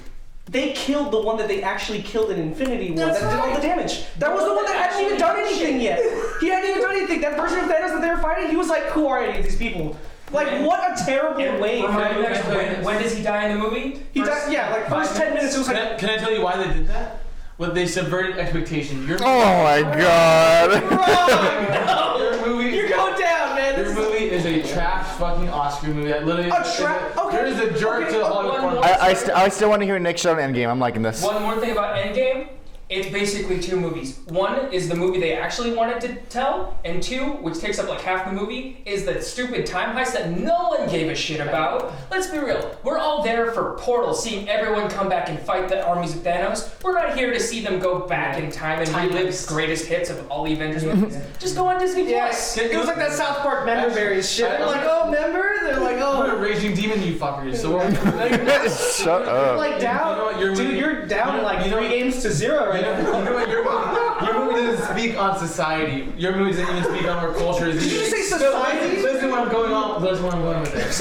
They killed the one that they actually killed in Infinity War. That's that did all right. the damage. That was the one that hadn't even done anything yet. He hadn't even done anything. That version of Thanos that they were fighting, he was like, who are any of these people? Like, what a terrible way. Remind me next, when does he die in the movie? He died, yeah, like first 10 minutes it was like, Can I tell you why they did that? Well, they subverted expectations. Oh my god. wrong! Your movie. You're going down, man. Your movie is a trash fucking Oscar movie that literally. Okay. There is a jerk to the Hollywood one Foreign. more- I still want to hear Nick shit on Endgame. I'm liking this. One more thing about Endgame. It's basically two movies. One is the movie they actually wanted to tell, and two, which takes up like half the movie, is the stupid time heist that no one gave a shit about. Let's be real. We're all there for Portal, seeing everyone come back and fight the armies of Thanos. We're not here to see them go back in time and relive the greatest hits of all the Avengers movies. Just go on Disney Yes. Plus. It was like that South Park member berries shit. They're like, oh, member? They're like, I'm a oh. raging demon, you fuckers. So we're Shut You're up. like down. You know what, your Dude, movie- you're down you know- like you know- 3 games to 0 right now. You know what? Your movie doesn't speak on society. Your movie doesn't even speak on our culture. Did you say society? Listen where I'm going on. That's where I'm going with this.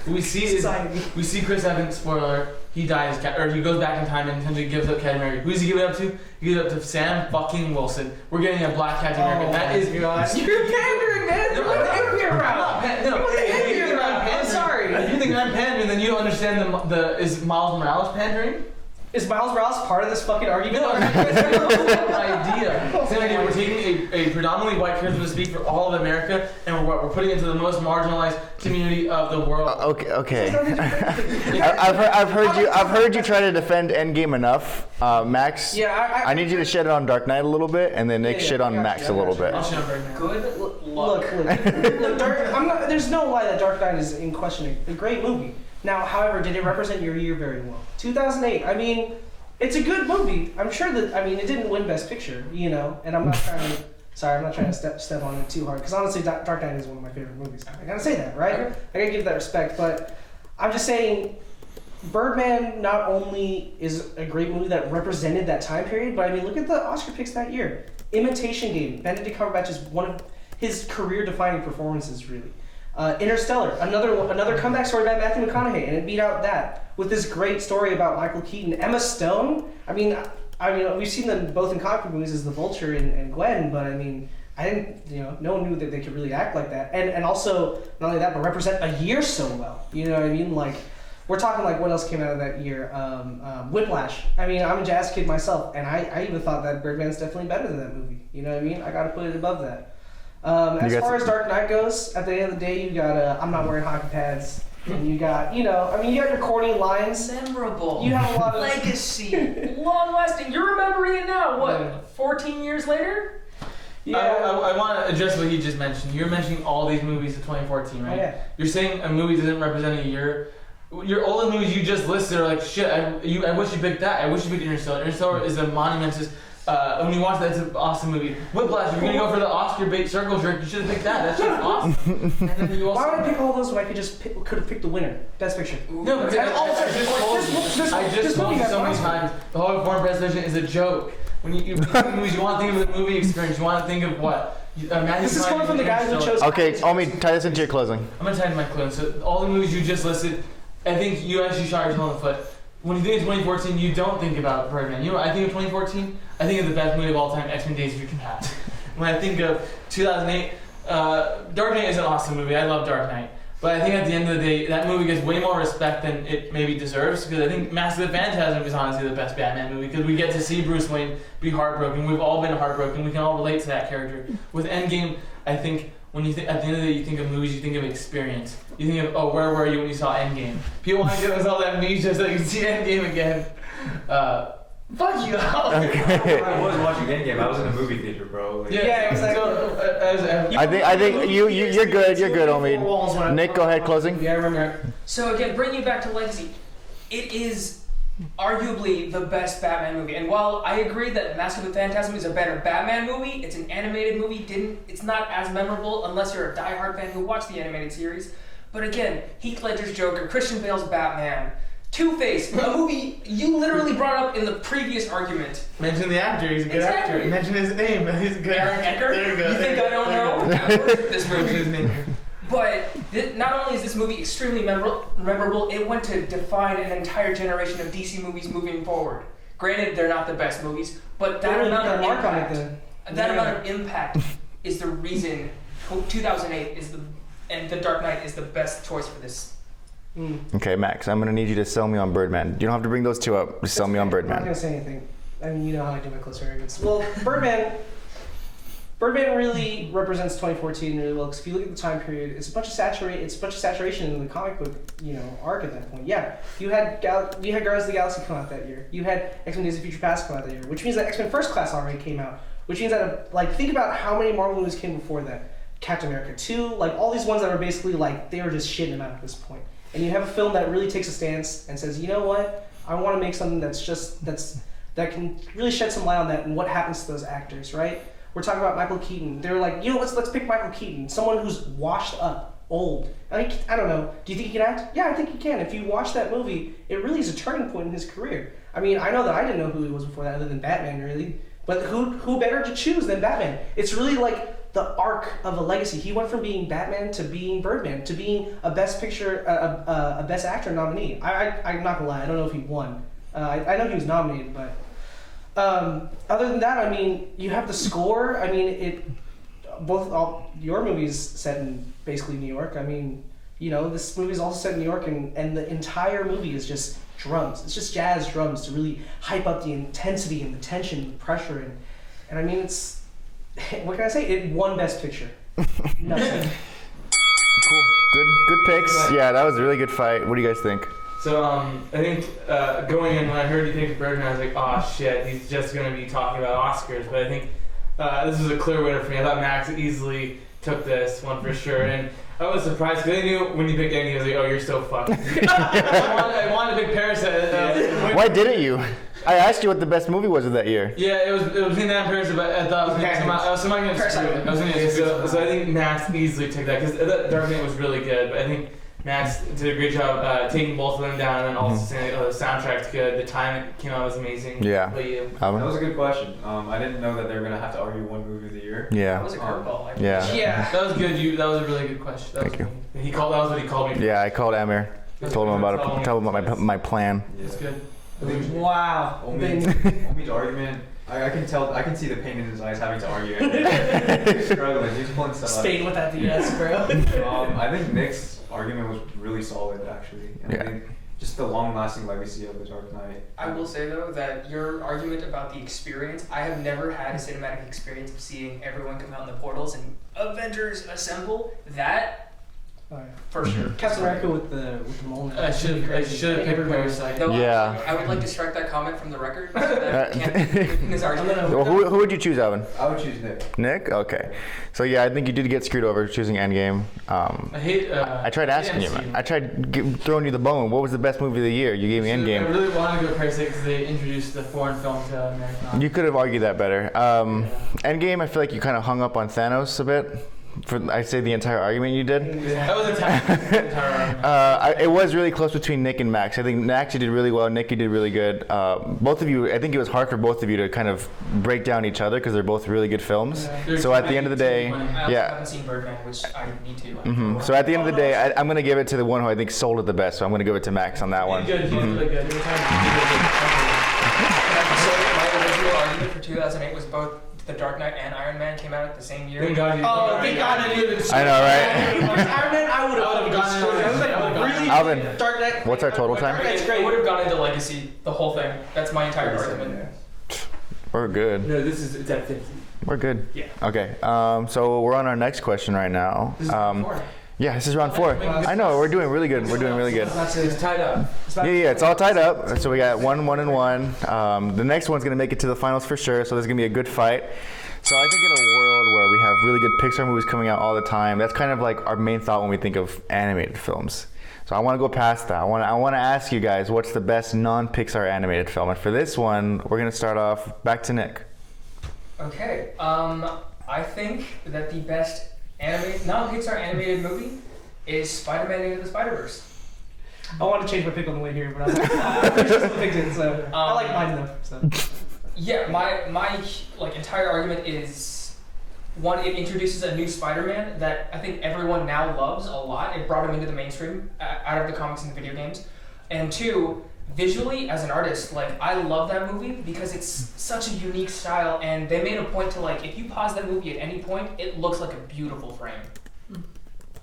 We see Chris Evans. Spoiler: he dies, or he goes back in time and essentially gives up Captain America. Who's he giving up to? He gives up to Sam fucking Wilson. We're getting a black Captain America. That is. You're pandering, man. You're the angry around. I'm sorry. If you think I'm pandering, then you don't understand the is Miles Morales pandering? Is Miles Morales part of this fucking argument? No, idea. Same idea. We're taking a predominantly white character to speak for all of America, and we're putting it into the most marginalized community of the world. Okay. I've heard you try to defend Endgame enough, Max. Yeah, I need you to shed it on Dark Knight a little bit, and then Nick shit on Max a little bit. I'll shut up right now. Good Look, there's no lie that Dark Knight is in question. A great movie. Now, however, did it represent your year very well? 2008. I mean, it's a good movie. I'm sure that. I mean, it didn't win Best Picture, you know. And I'm not trying to. Sorry, I'm not trying to step on it too hard. Because honestly, Dark Knight is one of my favorite movies. I gotta say that, right? Okay. I gotta give that respect. But I'm just saying, Birdman not only is a great movie that represented that time period, but I mean, look at the Oscar picks that year. Imitation Game. Benedict Cumberbatch is one of his career-defining performances, really. Interstellar, another comeback story by Matthew McConaughey, and it beat out that with this great story about Michael Keaton. Emma Stone. I mean, we've seen them both in comic book movies as the Vulture and Gwen, but I mean, I didn't, no one knew that they could really act like that, and also not only that, but represent a year so well. You know what I mean? Like, we're talking like what else came out of that year? Whiplash. I mean, I'm a jazz kid myself, and I even thought that Birdman's definitely better than that movie. You know what I mean? I got to put it above that. As far as Dark Knight goes, at the end of the day, you got I'm not wearing hockey pads, and you got, you got your corny lines. Memorable. You have a lot of legacy. Long lasting. You're remembering it now. What? 14 years later? Yeah. I want to address what he just mentioned. You're mentioning all these movies of 2014, right? Yeah. You're saying a movie doesn't represent a year. Your older movies you just listed are like shit. I wish you picked that. I wish you picked Interstellar. Interstellar is a monumentous. When you watch that, it's an awesome movie. Whiplash, if you're gonna go for the Oscar bait circle jerk, you should have picked that. That shit's awesome. And then you also, why would I pick all those when I could have picked the winner? Best Picture. No, because I just told you so many times the whole foreign presentation is a joke. When you think of movies, you want to think of the movie experience. You want to think of what? This is coming from the guy who chose. Okay, Omi, tie this into your closing. I'm gonna tie into my close. So all the movies you just listed, I think you actually shot yourself in the foot. When you think of 2014, you don't think about Birdman. You know what I think of 2014? I think of the best movie of all time, X-Men Days of Future Past. When I think of 2008, Dark Knight is an awesome movie. I love Dark Knight. But I think at the end of the day, that movie gets way more respect than it maybe deserves, because I think Mask of the Phantasm is honestly the best Batman movie, because we get to see Bruce Wayne be heartbroken. We've all been heartbroken. We can all relate to that character. With Endgame, I think when you think at the end of the day, you think of movies, you think of experience. You think of, oh, where were you when you saw Endgame? People want to give us all that amnesia so they can see Endgame again. Fuck you, Okay. I was watching Endgame. I was in a movie theater, bro. Like, Yeah, exactly. So, I think you're good. You're good, Omi. Nick, go ahead, closing. Yeah, I remember. So again, bringing it back to legacy, it is arguably the best Batman movie. And while I agree that Mask of the Phantasm is a better Batman movie, it's an animated movie. It's not as memorable unless you're a diehard fan who watched the animated series. But again, Heath Ledger's Joker, Christian Bale's Batman, Two-Face, a movie you literally brought up in the previous argument. mention the actor, he's a good actor. Mention his name, he's a good Aaron actor. Eckert? There you go. You think I don't know? This Mention movie. his name. But not only is this movie extremely memorable, it went to define an entire generation of DC movies moving forward. Granted, they're not the best movies, but that amount of impact is the reason 2008 and The Dark Knight is the best choice for this. Okay, Max, I'm gonna need you to sell me on Birdman. You don't have to bring those two up. Just sell me on I'm not Birdman. gonna say anything. I mean, you know how I do my closer arguments. Well, Birdman really represents 2014 really well, because if you look at the time period, it's a bunch of saturation in the comic book, arc at that point. Yeah, you had Guardians of the Galaxy come out that year. You had X-Men Days of Future Past come out that year, which means that X-Men First Class already came out. Which means that think about how many Marvel movies came before that. Captain America 2, all these ones that are basically they were just shitting them out at this point. And you have a film that really takes a stance and says, you know what, I want to make something that can really shed some light on that and what happens to those actors, right? We're talking about Michael Keaton. They're like, let's pick Michael Keaton, someone who's washed up, old. I don't know. Do you think he can act? Yeah, I think he can. If you watch that movie, it really is a turning point in his career. I mean, I know that I didn't know who he was before that, other than Batman, really. But who better to choose than Batman? It's really the arc of a legacy. He went from being Batman to being Birdman to being a Best Picture, a Best Actor nominee. I'm not gonna lie, I don't know if he won. I know he was nominated, but other than that, I mean, you have the score. I mean, all your movies set in basically New York. I mean, you know, this movie is also set in New York, and the entire movie is just drums. It's just jazz drums to really hype up the intensity and the tension and the pressure, and I mean, it's, what can I say? It won Best Picture. Nothing. Cool. Good picks. Yeah, that was a really good fight. What do you guys think? So I think going in, when I heard you pick Birdman, I was like, oh shit, he's just going to be talking about Oscars. But I think this was a clear winner for me. I thought Max easily took this one for sure. And I was surprised because I knew when you picked Andy, I was like, oh, you're so fucked. I wanted to pick Parasite. Why didn't you? I asked you what the best movie was of that year. Yeah, it was between that and Parasite, but I thought I was going to screw it. So I think Max easily took that because Dark Knight was really good. But I think Max did a great job taking both of them down, and then also saying the soundtrack's good. The time it came out was amazing. Yeah. What about you? That was a good question. I didn't know that they were gonna have to argue one movie of the year. Yeah. That was a curveball. Yeah. That was good. That was a really good question. Thank you. That was what he called me. Yeah, I called Amir. Told him about my plan. That's good. Wow. Omi's argument. I can see the pain in his eyes having to argue. He's struggling. He's pulling stuff out. Stayed with that DS, bro. I think Nick's argument was really solid, actually. And I think just the long-lasting legacy of The Dark Knight. I will say though that your argument about the experience, I have never had a cinematic experience of seeing everyone come out in the portals and Avengers assemble. That for sure. Captain America with the Mjolnir. I should have picked Parasite. Though, Yeah. I would like to strike that comment from the record. So that can't be his argument. Well, who would you choose, Alvin? I would choose Nick. Nick? Okay. So yeah, I think you did get screwed over choosing Endgame. I hate. I tried asking you, man. I tried throwing you the bone. What was the best movie of the year? You gave me I Endgame. really wanted to go Parasite because they introduced the foreign film to America. You could have argued that better. Endgame, I feel like you kind of hung up on Thanos a bit. I'd say the entire argument you did. That was the entire argument. It was really close between Nick and Max. I think Max, you did really well. Nick, you did really good. Both of you, I think it was hard for both of you to kind of break down each other because they're both really good films. Yeah. So at the end of the day, I also haven't seen Birdman, which I need to. So at the end of the day, I'm going to give it to the one who I think sold it the best. So I'm going to give it to Max on that one. He's good. He's really good. So my original argument for 2008 was both The Dark Knight and Iron Man came out at the same year. Thank God you. Thank God I knew this. I know, right? Iron Man, I would have gone into it. I was like, really? Alvin, Dark Knight. what's our total time? Dark Knight's great. I would have gone into Legacy, the whole thing. That's my entire argument. We're good. No, it's at 50. We're good. Yeah. Okay. So we're on our next question right now. This is four. Yeah, this is round 4. I know, we're doing really good. We're doing really good. It's tied up. Yeah, it's all tied up. So we got 1, 1, and 1. The next one's gonna make it to the finals for sure. So there's gonna be a good fight. So I think in a world where we have really good Pixar movies coming out all the time, that's kind of like our main thought when we think of animated films. So I want to go past that. I want to ask you guys, what's the best non-Pixar animated film? And for this one, we're gonna start off back to Nick. Okay. I think that the best non-Pixar animated movie is Spider-Man Into the Spider-Verse. I want to change my pick on the way here, but I just picked it, so I like mine though. So. Yeah, my like entire argument is one, it introduces a new Spider-Man that I think everyone now loves a lot. It brought him into the mainstream out of the comics and the video games. And 2, visually as an artist, like I love that movie because it's such a unique style, and they made a point to like if you pause that movie at any point, it looks like a beautiful frame.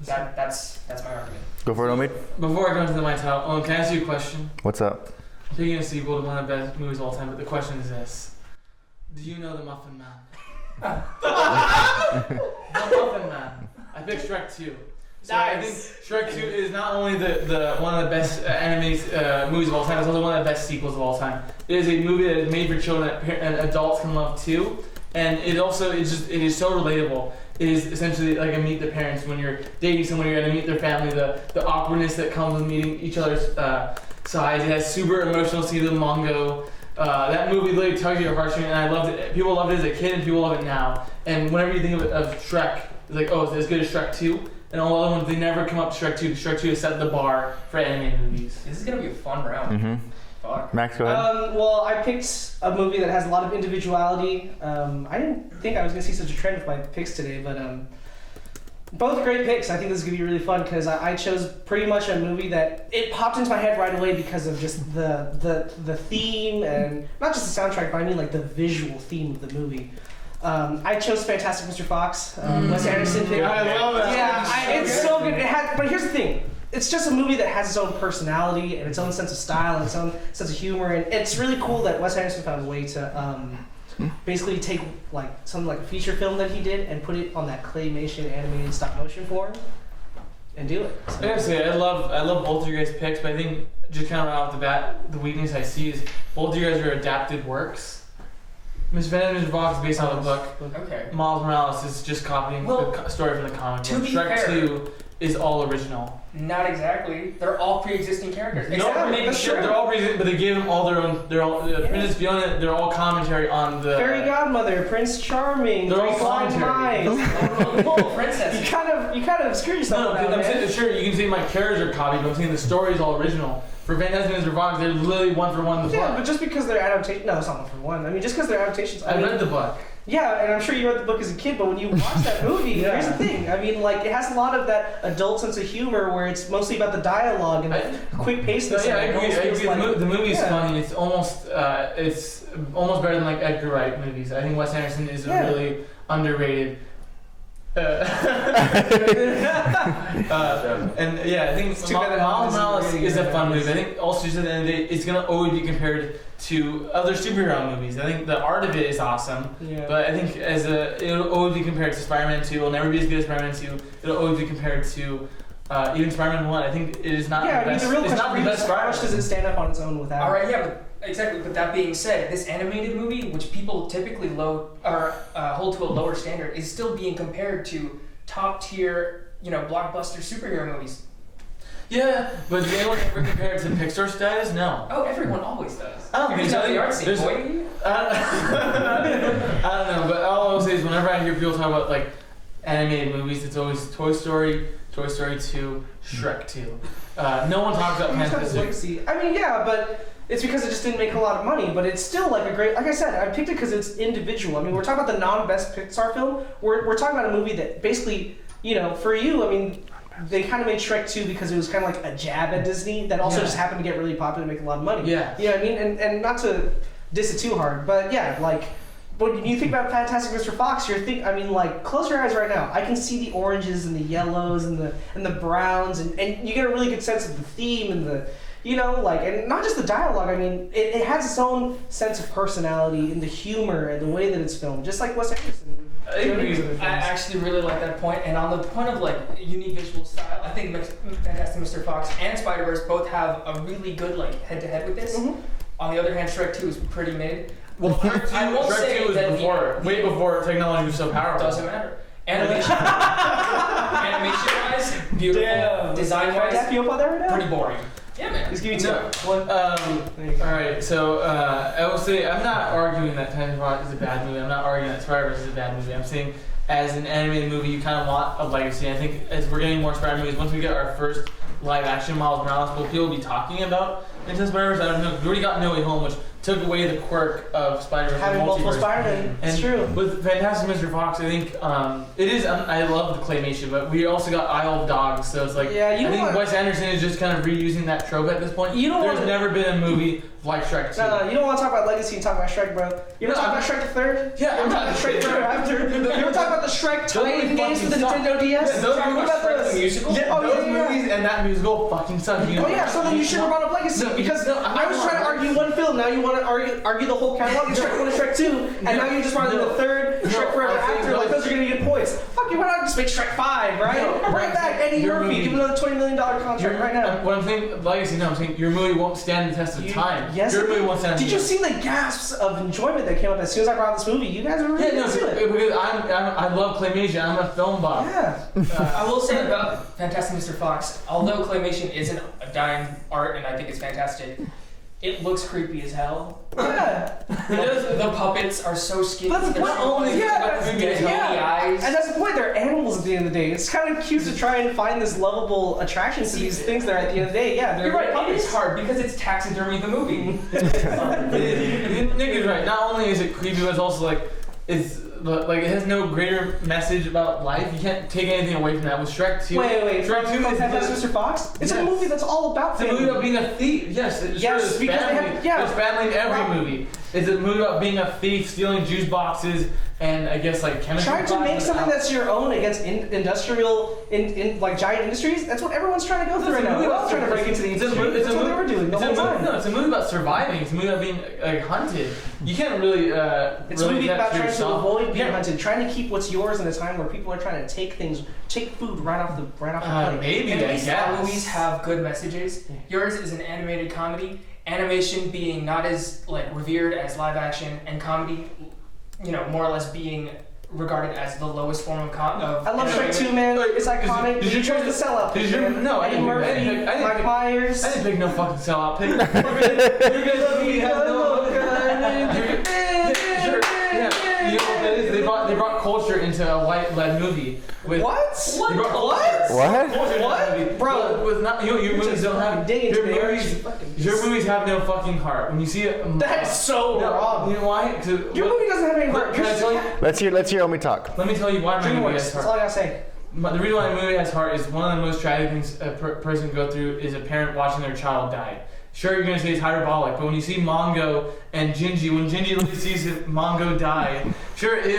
That's my argument. Go for it, Omid. Before I go into my top, can I ask you a question? What's up? Taking a sequel to one of the best movies of all time, but the question is this: do you know the Muffin Man? The Muffin Man. I picked Shrek 2. So Nice. I think Shrek 2 is not only the one of the best animated movies of all time, it's also one of the best sequels of all time. It is a movie that is made for children and adults can love too, and it is so relatable. It is essentially like a meet the parents when you're dating someone, you're gonna meet their family, the awkwardness that comes with meeting each other's sides. It has super emotional scenes with Mongo. That movie literally tugs your heartstring, and I loved it. People loved it as a kid, and people love it now. And whenever you think of Shrek, it's like, oh, it's as good as Shrek 2. And all the other ones, they never come up to Shrek 2. Shrek 2 has set the bar for animated movies. This is gonna be a fun round. Fuck. Max, go ahead. Well, I picked a movie that has a lot of individuality. I didn't think I was going to see such a trend with my picks today, but both great picks. I think this is going to be really fun because I chose pretty much a movie that it popped into my head right away because of just the theme and not just the soundtrack, but I mean like the visual theme of the movie. I chose Fantastic Mr. Fox. Wes Anderson pick. I love that. Yeah, it's so good. But here's the thing. It's just a movie that has its own personality and its own sense of style and its own sense of humor, and it's really cool that Wes Anderson found a way to basically take like something like a feature film that he did and put it on that claymation animated stop motion form and do it. So. I gotta say, I love both of your guys' picks, but I think just kind of right off the bat, the weakness I see is both of you guys are adapted works. Miss Venom and Mr. Fox is based on the book. Okay. Miles Morales is just copying the story from the comic to book. be Shrek fair- 2 is all original. Not exactly. They're all pre-existing characters. No, Except for maybe that's true. they're all reason, but they gave them all their own. They're all Princess Fiona. They're all commentary on the Fairy Godmother, Prince Charming, They're all Three Blind commentary. Mice. Oh, princess. You kind of screwed yourself. No, on that, I'm man. saying, sure, you can say my characters are copied, but I'm saying the story is all original. For Fantastic Mr. Fox, they're literally one for one the Yeah, book. but just because they're adaptations, no, it's not one for one. I mean, just because they're adaptations. I read the book. Yeah, and I'm sure you read the book as a kid, but when you watch that movie, here's the thing. I mean, like, it has a lot of that adult sense of humor where it's mostly about the dialogue and the quick pace. No, yeah, I agree. The movie's yeah. funny. It's almost better than like Edgar Wright movies. I think Wes Anderson is a really underrated. And yeah, I think too bad that Miles Morales hasn't is a really fun movie. I think also just at the end of the day, it's gonna always be compared to other superhero movies. I think the art of it is awesome, Yeah. but I think it'll always be compared to Spider-Man 2. It'll never be as good as Spider-Man 2. It'll always be compared to even Spider-Man 1. I think it is not Yeah, the best. I mean, the real It's not the question best is how much Spider-Man. does it stand up on its own without? All right, yeah, but exactly. But that being said, this animated movie, which people typically hold to a lower standard, is still being compared to top tier, blockbuster superhero movies. Yeah, but did anyone ever compare it to Pixar status? No. Oh, everyone always does. I don't think so. The art scene, There's- boy. I don't know, but all I will say is whenever I hear people talk about like animated movies, it's always Toy Story, Toy Story 2, Shrek 2. No one talks about Fantastic. Legacy. I mean, yeah, but it's because it just didn't make a lot of money. But it's still like a great. Like I said, I picked it because it's individual. I mean, we're talking about the non-best Pixar film. We're talking about a movie that basically, for you, I mean. They kind of made Shrek 2 because it was kind of like a jab at Disney that also just happened to get really popular and make a lot of money. Yeah. You know what I mean? And not to diss it too hard, but yeah, like, when you think about Fantastic Mr. Fox, close your eyes right now. I can see the oranges and the yellows and the browns, and you get a really good sense of the theme and the, and not just the dialogue. I mean, it has its own sense of personality and the humor and the way that it's filmed, just like Wes Anderson. I actually really like that point. And on the point of like unique visual style, I think Fantastic Mr. Fox and Spider-Verse both have a really good like head-to-head with this. Mm-hmm. On the other hand, Shrek 2 is pretty mid. Well, I won't say Shrek 2 was that way before technology was so powerful. Doesn't matter. Animation, animation-wise, beautiful. Damn. Design-wise, Can I tap you up on that right now? pretty boring. Yeah, man. Just give me two. No. One. There you go. Alright, so I will say I'm not arguing that Fantastic Fox is a bad movie. I'm not arguing that Spider-Verse is a bad movie. I'm saying as an animated movie, you kind of want a legacy. I think as we're getting more Spider-Man movies, once we get our first live-action Miles Morales, will people be talking about Into the Spider-Verse? I don't know. We already got No Way Home, which took away the quirk of Spider-Verse. Having multiple multiverse. Spider-Man. It's And true. with Fantastic Mr. Fox, I think it is. I love the claymation, but we also got Isle of Dogs, so it's like Yeah, I think Wes Anderson is just kind of reusing that trope at this point. There's never been a movie like Shrek 2. No, you don't want to talk about legacy and talk about Shrek, bro. You ever talk about Shrek the Third? Yeah, you I'm ever talk about talking Shrek Third after? You ever talk about the Shrek tie-in games for the Nintendo DS? Yeah, those Talk movies- about those. The musical? Yeah, Oh, those yeah, yeah. movies and that musical fucking suck. Oh yeah, so then you should have brought up Legacy because I was trying to argue one film. Now you want to argue the whole catalog. You Shrek 1 and Shrek 2, and now you just want to do the third Shrek Forever I'm saying After. Like those are gonna get points. Fuck you, why not just make Shrek 5, right? No, Bring back Eddie your Murphy. movie- Give him another $20 million contract right now. What I'm saying, Legacy, no, I'm saying your movie won't stand the test of time. Yes. Your movie won't stand the Did you test. see the gasps of enjoyment that came up as soon as I brought up this movie? You guys were really Yeah, no, into it. because I love claymation. I'm a film buff. Yeah. I will say about Fantastic Mr. Fox, although claymation isn't a dying art and I think it's fantastic, It looks creepy as hell. Yeah. The puppets are so skinny. That's They're not so only- creepy. yeah, They're yeah. bony eyes. And that's the point, they're animals at the end of the day. It's kind of cute to try and find this lovable attraction to these things that are at the end of the day. Yeah, they're You're right. It puppets. is hard because it's taxidermy the movie. Nick is right. Not only is it creepy, but it's also like it has no greater message about life. You can't take anything away from that. With Shrek 2. Wait. Shrek 2 From is Fantastic Mr. Fox? It's a Yes. movie that's all about It's a family. movie about being a thief. Yes, it's Yes, there's because they family. have- yeah. There's family in every movie. It's a movie about being a thief, stealing juice boxes, and I guess like chemistry. Trying to make classes something out- that's your own against industrial, like giant industries, that's what everyone's trying to go through right now. We're all trying to break into the industry. That's what they were doing the whole time. No, it's a movie about surviving. It's a movie about being hunted. You can't really. It's a relate movie that about trying to yourself. avoid being Yeah. hunted, trying to keep what's yours in a time where people are trying to take food right off the plate. Maybe At I least all guess. movies have good messages. Yours is an animated comedy. Animation being not as like revered as live action, and comedy, more or less being regarded as the lowest form of I love Shrek entertainment. 2, man. It's iconic. Did you You chose the sellout. Did you? No, I Eddie didn't. Murphy, I didn't Mike pick- Myers. I didn't pick no fucking sellout pick. You're gonna movie has no. You know what that is? They brought culture into a white-led movie. With, What? They brought What? What? Culture into a movie. Bro. With not, your movies don't have. Digging Your into the movies. Your movies have no fucking heart. When you see it, That's so wrong. You know why? 'Cause Your movie doesn't have any heart. Can I tell you? Let's hear Omi talk. Let me tell you why my movie DreamWorks. has That's heart. all I gotta say. The reason why a movie has heart is one of the most tragic things a person can go through is a parent watching their child die. Sure, you're gonna say it's hyperbolic, but when you see Mongo and Gingy, when Gingy literally sees Mongo die, sure, he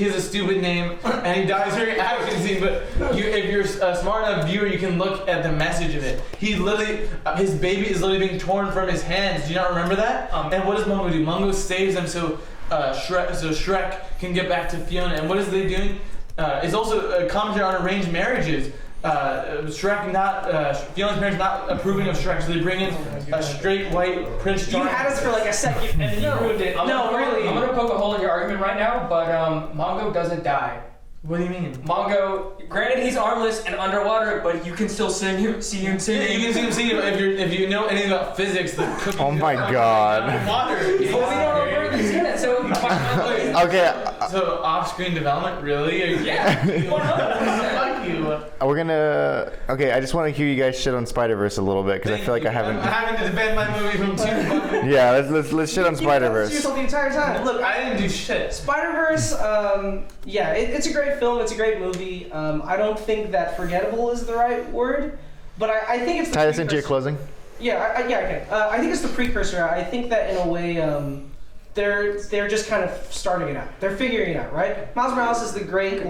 has a stupid name, and he dies during an action scene, but if you're a smart enough viewer, you can look at the message of it. He literally, his baby is literally being torn from his hands. Do you not remember that? And what does Mongo do? Mongo saves them so Shrek can get back to Fiona. And what is they doing? It's also a commentary on arranged marriages. Fiona's parents not approving of Shrek, so they bring in a straight white Prince You John. had us for like a second and then you ruined it. No, really. I'm gonna poke a hole in your argument right now, but Mongo doesn't die. What do you mean? Mongo, granted he's armless and underwater, but you can still see him Yeah, singing. you can see him singing if you know anything about physics. The cookies Oh my God. Water. But we don't know where he's in it, so Okay, So off-screen development, really? yeah, 100%. Fuck you. we're gonna. Okay, I just want to hear you guys shit on Spider-Verse a little bit because I feel like I haven't. I'm having to defend my movie from two fucking. Yeah, let's shit on You Spider-Verse. yourself the entire time. Look, I didn't do shit. Spider-Verse, it's a great film. It's a great movie. I don't think that forgettable is the right word, but I think it's the Tie this into your precursor. closing. Yeah, I can. I think it's the precursor. I think that in a way, they're just kind of starting it out. They're figuring it out, right? Miles Morales is the great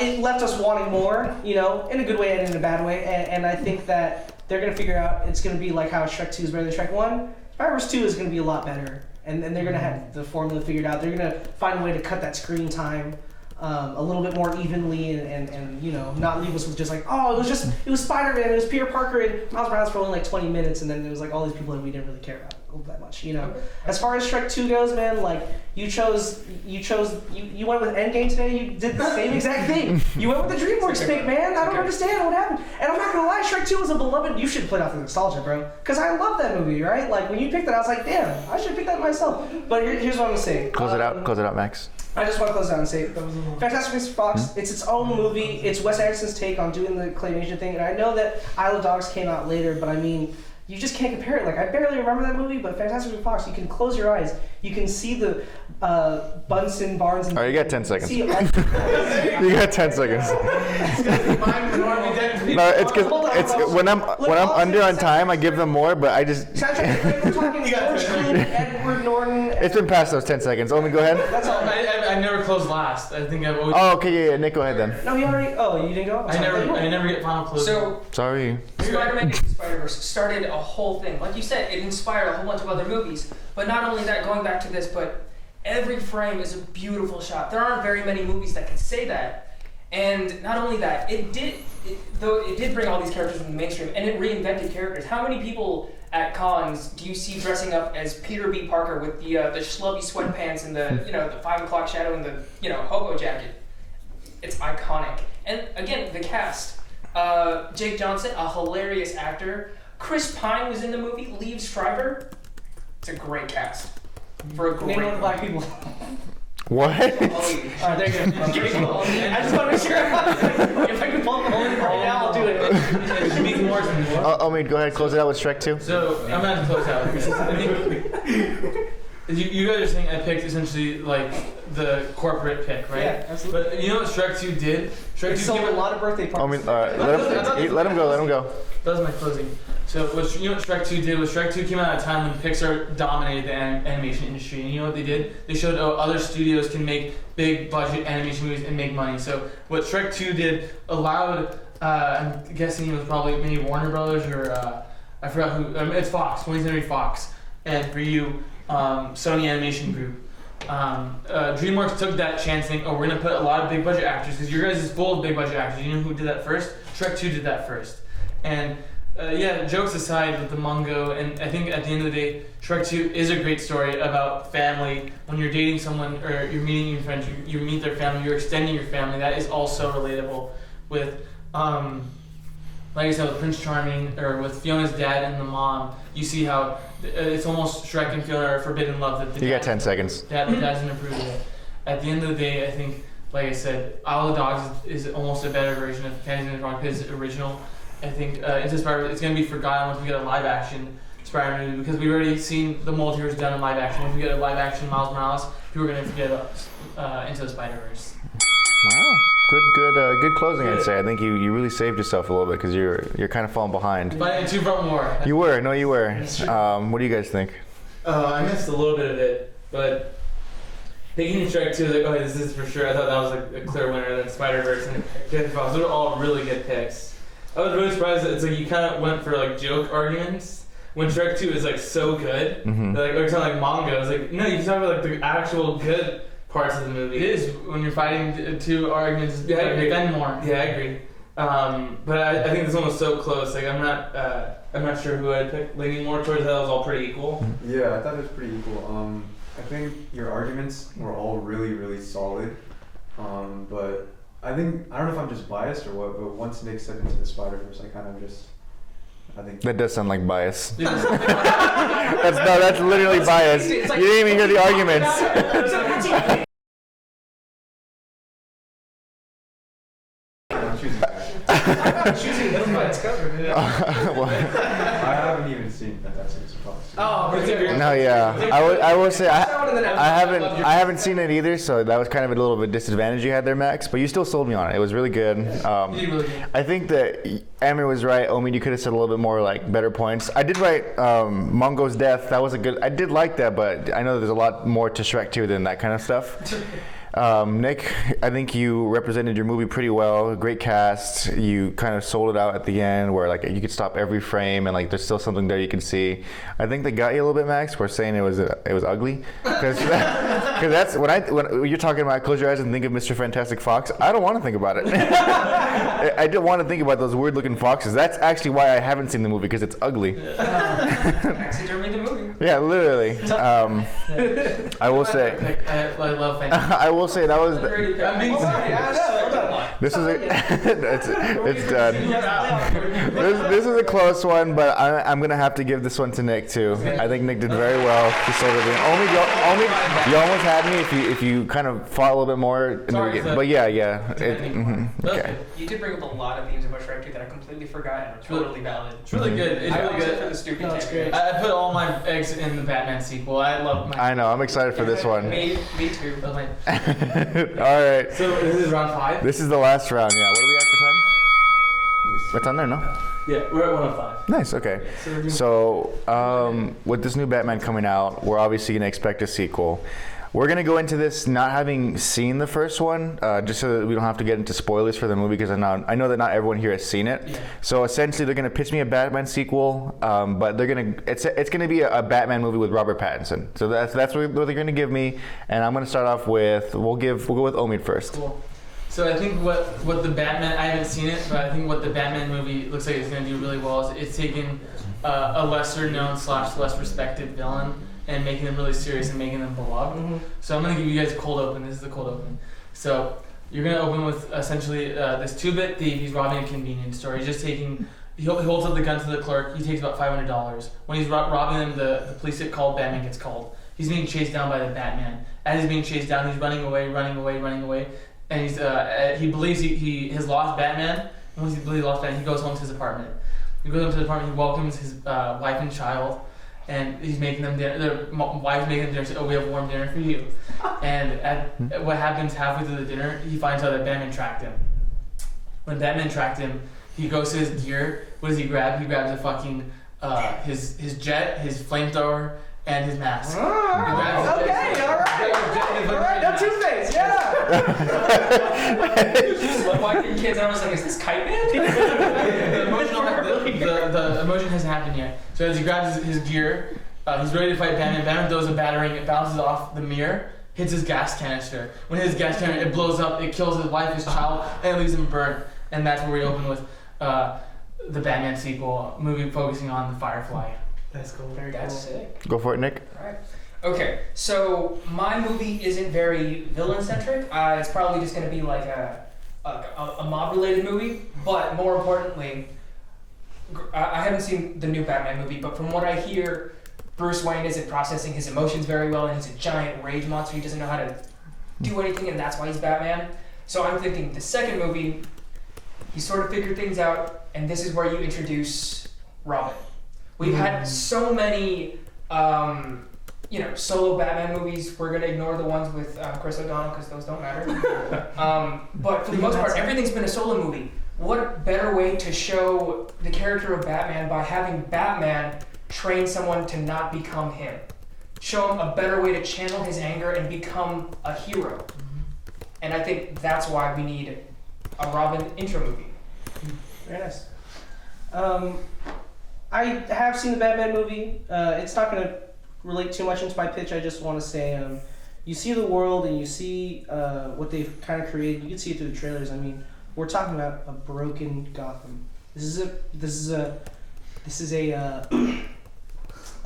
it left us wanting more, in a good way and in a bad way. And I think that they're gonna figure out it's gonna be like how Shrek 2 is better than Shrek 1. Spider-Verse 2 is gonna be a lot better, and they're gonna have the formula figured out. They're gonna find a way to cut that screen time a little bit more evenly and not leave us with just like, oh, it was Spider-Man, it was Peter Parker and Miles Morales for only like 20 minutes, and then there was like all these people that we didn't really care about that much, As far as Shrek 2 goes, man, like you went with Endgame today, you did the same exact thing. You went with the DreamWorks pick, man. I don't understand what happened. And I'm not gonna lie, Shrek 2 is a beloved, you should play off the nostalgia, bro. Cause I love that movie, right? Like when you picked it, I was like, damn, I should pick that myself. But here's what I'm gonna say. Close it out, Max. I just want to close out and say, Fantastic Mr. Fox, it's its own movie. It's Wes Anderson's take on doing the claymation thing. And I know that Isle of Dogs came out later, but I mean, you just can't compare it. Like, I barely remember that movie, but Fantastic Mr. Fox, you can close your eyes. You can see the Bunsen Barnes. And All right, you got 10 seconds. See You got 10 seconds. No, it's because when I'm under on time, I give them more, but I just. We're talking George Clooney, Edward Norton. It's been past those 10 seconds. Omi, go ahead. That's all. I never closed last. I think I've always. Oh, okay, yeah. Nick, go ahead then. No, you already. Oh, you didn't go. I never get final closing. So Sorry. Spider-Man Into the Spider-Verse started a whole thing. Like you said, it inspired a whole bunch of other movies. But not only that, going back to this, but every frame is a beautiful shot. There aren't very many movies that can say that. And not only that, it did bring all these characters from the mainstream, and it reinvented characters. How many people at cons do you see dressing up as Peter B. Parker with the schlubby sweatpants and the the 5 o'clock shadow and the hobo jacket? It's iconic. And again, the cast. Jake Johnson, a hilarious actor. Chris Pine was in the movie. Liev Shriver, it's a great cast. For a great Name one of the black people. What? Alright, there you go. I just want to make sure. If I can pull up the whole right now, I'll do it. It should be more than one. I mean, go ahead, close it out with Shrek 2. So I'm gonna have to close out with this. I think you guys are saying I picked essentially like the corporate pick, right? Yeah, absolutely. But you know what Shrek 2 did? Shrek 2 It sold came a out. lot of birthday I parties. mean, let him go. That was my closing. So you know what Shrek 2 did was Shrek 2 came out at a time when Pixar dominated the animation industry. And you know what they did? They showed other studios can make big budget animation movies and make money. So what Shrek 2 did allowed, I'm guessing it was probably maybe Warner Brothers or I forgot who, it's Fox, 20th Century Fox. And for you, Sony Animation Group. DreamWorks took that chance saying, oh, we're going to put a lot of big budget actors because your guys is full of big budget actors. You know who did that first? Shrek 2 did that first. And yeah, jokes aside with the Mungo, and I think at the end of the day, Shrek 2 is a great story about family. When you're dating someone or you're meeting your friends, you meet their family, you're extending your family. That is also relatable with, like I said, with Prince Charming or with Fiona's dad and the mom. You see how it's almost Shrek and Fiona are forbidden love. That the You got 10 seconds. The dad doesn't approve of it. At the end of the day, I think, like I said, Isle of Dogs is almost a better version of Panties in the Rock because it's original. I think Into Spider it's going to be forgotten once we get a live action Spider-Man movie because we've already seen the multiverse done in live action. Once we get a live action Miles Morales, people are going to forget Into the Spider-Verse. Wow. Good closing, I'd say. I think you really saved yourself a little bit because you're kind of falling behind. But I 2 brought more. You were. What do you guys think? I missed a little bit of it, but picking Shrek 2, like, okay, this is for sure. I thought that was like a clear winner. Then Spider-Verse and Kid Fox, those are all really good picks. I was really surprised that it's like you kind of went for like joke arguments when Shrek 2 is like so good. Mm-hmm. Like we're talking like manga. It's like no, you talk about like the actual good parts of the movie. It is when you're fighting 2 arguments. Yeah, I defend more. Yeah, I agree. But I think this one was so close. Like I'm not sure who I'd pick. Leaning more towards that was all pretty equal. Yeah, I thought it was pretty equal. I think your arguments were all really, really solid. But I don't know if I'm just biased or what, but once Nick said Into the Spider-Verse, I think That does sound like bias. That's literally bias. You didn't even hear the arguments. I'm choosing that. Choosing middle by its cover. I haven't even seen Fantastic Mr. Fox. Oh, No, yeah. I will say I haven't seen it either, so that was kind of a little bit disadvantage you had there, Max. But you still sold me on it. It was really good. You did really good. I think that Amir was right. Omi, you could have said a little bit more like better points. I did write Mungo's death. That was a good. I did like that, but I know there's a lot more to Shrek 2 than that kind of stuff. Nick, I think you represented your movie pretty well. Great cast. You kind of sold it out at the end, where like you could stop every frame and like there's still something there you can see. I think they got you a little bit, Max. We're saying it was ugly because that's when you're talking about close your eyes and think of Mr. Fantastic Fox. I don't want to think about it. I don't want to think about those weird looking foxes. That's actually why I haven't seen the movie because it's ugly. Taxidermy the movie. Yeah, literally. I will say. I love Fantastic. I will say that was. I'm being This is it's done. This is a close one, but I'm gonna have to give this one to Nick too. I think Nick did very well. He sold it in. Only you almost had me if you kind of fought a little bit more in the beginning. But yeah. Okay. You did bring up a lot of themes about Shrek 2 that I completely forgot and are totally valid. It's really good. It's I really was it for good. the stupid No, it's great. I put all my eggs in the Batman sequel. I love my. I know. I'm excited for this one. Me too. That was my- All right. So this is round 5. This is the last round. Yeah. What do we have for time? What's on there? No. Yeah, we're at 105. Nice. Okay. So with this new Batman coming out, we're obviously gonna expect a sequel. We're gonna go into this not having seen the first one, just so that we don't have to get into spoilers for the movie, because I know that not everyone here has seen it. Yeah. So essentially, they're gonna pitch me a Batman sequel, but it's gonna be a Batman movie with Robert Pattinson. So that's what they're gonna give me, and I'm gonna start off with we'll go with Omid first. Cool. So I think what the Batman, I haven't seen it, but I think what the Batman movie looks like it's going to do really well is it's taking a lesser known / less respected villain and making them really serious and making them beloved. Mm-hmm. So I'm going to give you guys a cold open. This is the cold open. So you're going to open with essentially this 2-bit thief. He's robbing a convenience store. He's just taking he holds up the gun to the clerk. He takes about $500. When he's robbing them, the police get called. Batman gets called. He's being chased down by the Batman. As he's being chased down, he's running away, and he's he believes has lost Batman. And once he believes he lost Batman, he goes home to his apartment. He goes home to the apartment. He welcomes his wife and child, and he's making them dinner. Their wife's making them dinner. Says, "Oh, we have warm dinner for you." And what happens halfway through the dinner, he finds out that Batman tracked him. When Batman tracked him, he goes to his gear. What does he grab? He grabs a fucking his jet, his flamethrower, and his mask. All right. No Two-Face, yeah. Watching kids, I was like, is this Kite Man? the emotion hasn't happened yet. So as he grabs his gear, he's ready to fight Batman. Batman throws a battering, it bounces off the mirror, hits his gas canister. When it hits his gas canister, it blows up, it kills his wife, his child, and it leaves him burnt. And that's where we open with the Batman sequel, movie focusing on the Firefly. That's cool. Very That's cool. sick. Go for it, Nick. Alright. Okay, so my movie isn't very villain-centric. It's probably just going to be like a mob-related movie. But more importantly, I haven't seen the new Batman movie, but from what I hear, Bruce Wayne isn't processing his emotions very well, and he's a giant rage monster. He doesn't know how to do anything, and that's why he's Batman. So I'm thinking the second movie, he sort of figured things out, and this is where you introduce Robin. We've had so many, solo Batman movies. We're gonna ignore the ones with Chris O'Donnell because those don't matter. But for the most part, everything's been a solo movie. What better way to show the character of Batman by having Batman train someone to not become him? Show him a better way to channel his anger and become a hero. And I think that's why we need a Robin intro movie. Very nice. I have seen the Batman movie. It's not going to relate too much into my pitch. I just want to say, you see the world and you see what they've kind of created. You can see it through the trailers. I mean, we're talking about a broken Gotham. This is a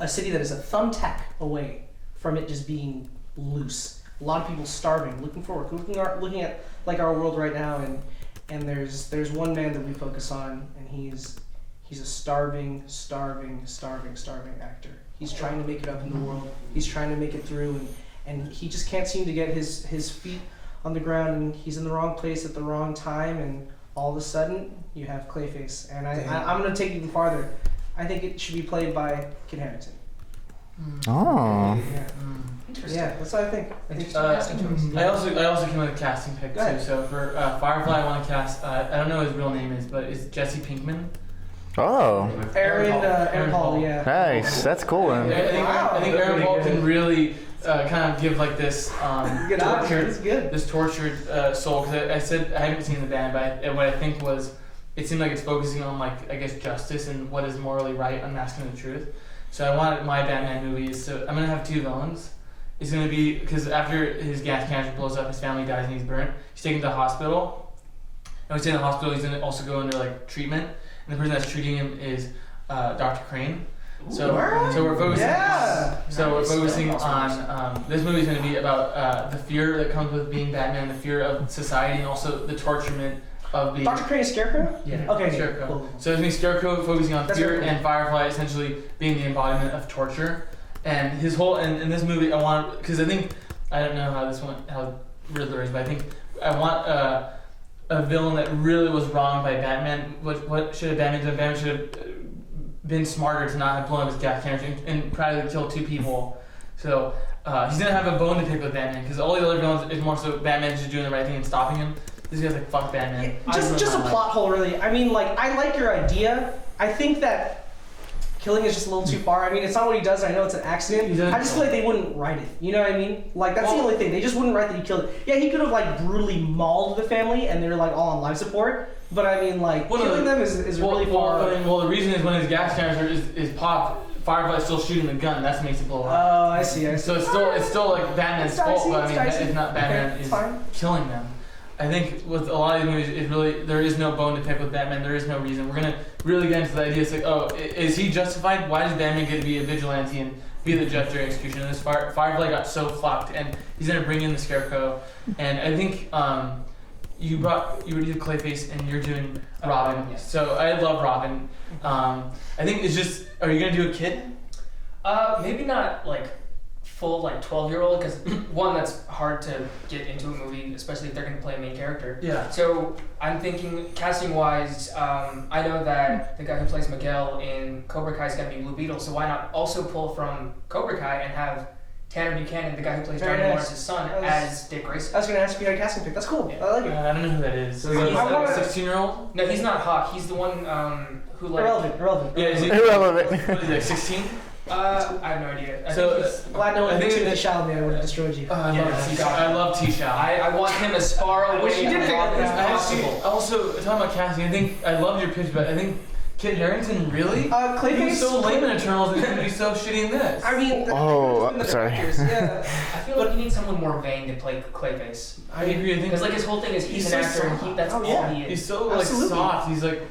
a city that is a thumbtack away from it just being loose. A lot of people starving, looking looking at like our world right now, and there's one man that we focus on, and he's a starving actor. He's trying to make it up in the world. He's trying to make it through, and he just can't seem to get his feet on the ground, and he's in the wrong place at the wrong time, and all of a sudden you have Clayface. And I'm going to take it even farther. I think it should be played by Kit Harington. Oh. Yeah. Interesting. Yeah, that's what I think. I also came with a casting pick too. So for Firefly, I want to cast. I don't know what his real name is, but it's Jesse Pinkman. Oh. Aaron Paul, yeah. Nice. That's cool. Man. I think Aaron Paul can really kind of give like this tortured soul. Because I said I haven't seen the band, but what I think was it seemed like it's focusing on like I guess justice and what is morally right, unmasking the truth. So I wanted my Batman movie is I'm gonna have two villains. It's gonna be because after his gas canister blows up, his family dies and he's burnt. He's taken to the hospital. And when he's in the hospital, he's gonna also go under like treatment. And the person that's treating him is Dr. Crane. So we're focusing. Yeah. We're focusing on this movie is going to be about the fear that comes with being Batman, the fear of society, and also the torturement of being. Dr. Crane is Scarecrow? Yeah. Okay. Scarecrow. Cool. So it's going to be Scarecrow focusing on That's fear, very cool. and Firefly essentially being the embodiment of torture. And his whole in this movie, I want because I think I don't know how Riddler is, but I think I want a villain that really was wronged by Batman. What should have Batman done? Batman should have been smarter to not have blown up his gas canister and probably killed two people. So he's gonna have a bone to pick with Batman because all the other villains is more so Batman just doing the right thing and stopping him. This guy's like fuck Batman. Just a plot hole, really. I mean, like I like your idea. I think that killing is just a little too far. I mean, it's not what he does. I know it's an accident. I just feel like they wouldn't write it. You know what I mean? Like that's the only thing. They just wouldn't write that he killed it. Yeah, he could have like brutally mauled the family and they're like all on life support. But I mean, like killing them is really far. The reason is when his gas canister is popped, Firefly's still shooting the gun. That's what makes it blow up. Oh, I see. So it's still like Batman's fault, but I mean, it's not Batman is killing them. I think with a lot of these movies, there is no bone to pick with Batman. There is no reason. We're gonna really get into the idea. It's like, oh, is he justified? Why does Batman get to be a vigilante and be the judge or executioner? This Firefly got so fucked, and he's gonna bring in the Scarecrow. And I think you were doing Clayface and you're doing Robin. Yeah. So I love Robin. I think it's just, are you gonna do a kid? Maybe not like full like 12-year-old, because one, that's hard to get into a movie, especially if they're going to play a main character. Yeah. So I'm thinking casting wise, I know that the guy who plays Miguel in Cobra Kai is going to be Blue Beetle, so why not also pull from Cobra Kai and have Tanner Buchanan, the guy who plays Very Johnny nice. Lawrence's son, as Dick Grayson. I was going to ask if you had a casting pick. That's cool. Yeah. I like it. I don't know who that is. So He's he's- like I wanna- a 16-year-old? No, he's not Hawk. He's the one who like. Irrelevant. Yeah, is he? Irrelevant. What is he, like 16? I have no idea. I So, think he's, Glad no one I think thinks it- that Chalamet would have destroyed you. I Yeah, love he's T-Shao. got- I love T-Shao. I want him as far I away wish you did from pick Robin that. as I see, possible. also, talking about casting, I think I love your pitch, but I think Kit Harington, really? He Clayface. was so lame in Eternals and he's gonna be so shitty in this. I mean, Oh, the sorry. directors, yeah. I feel like you need someone more vain to play Clayface. I agree. I think Because like his whole thing is he's He's an so actor and soft. that's Oh, all yeah. he is. he's so like Absolutely. soft. He's like,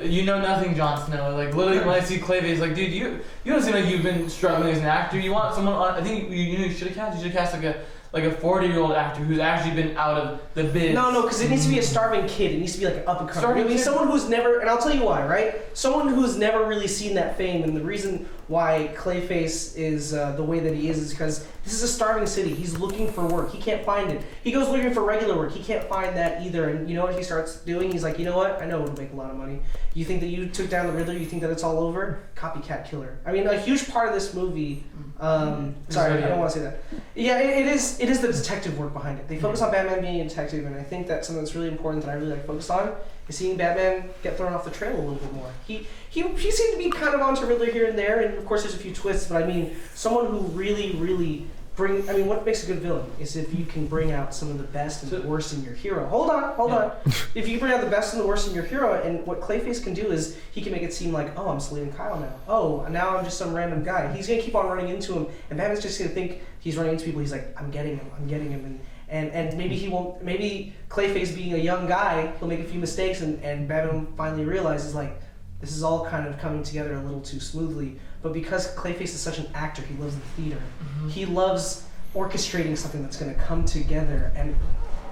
you know nothing, Jon Snow. Like literally, when I see Clayface, like, dude, you don't seem like you've been struggling as an actor. You want someone on? I think you should have cast. You should have cast like a 40-year-old actor who's actually been out of the biz. No, because it needs to be a starving kid. It needs to be like an up and coming. Starving I mean, kid. someone who's never, and I'll tell you why, right? Someone who's never really seen that fame, and the reason why Clayface is the way that he is because this is a starving city. He's looking for work. He can't find it. He goes looking for regular work. He can't find that either. And you know what he starts doing? He's like, you know what? I know it would make a lot of money. You think that you took down the Riddler? You think that it's all over? Copycat killer. I mean, a huge part of this movie. Sorry, I don't want to say that. Yeah, it is the detective work behind it. They focus on Batman being a detective, and I think that's something that's really important that I really like focus on is seeing Batman get thrown off the trail a little bit more. He seemed to be kind of onto Riddler here and there, and of course there's a few twists, but I mean, someone who really what makes a good villain is if you can bring out some of the best and the worst in your hero. Hold on. If you bring out the best and the worst in your hero, and what Clayface can do is he can make it seem like, oh, I'm saving Kyle now. Oh, now I'm just some random guy. He's gonna keep on running into him, and Batman's just gonna think he's running into people. He's like, I'm getting him, and maybe he won't. Maybe Clayface being a young guy, he'll make a few mistakes, and Batman finally realizes like this is all kind of coming together a little too smoothly. But because Clayface is such an actor, he loves the theater. He loves orchestrating something that's going to come together and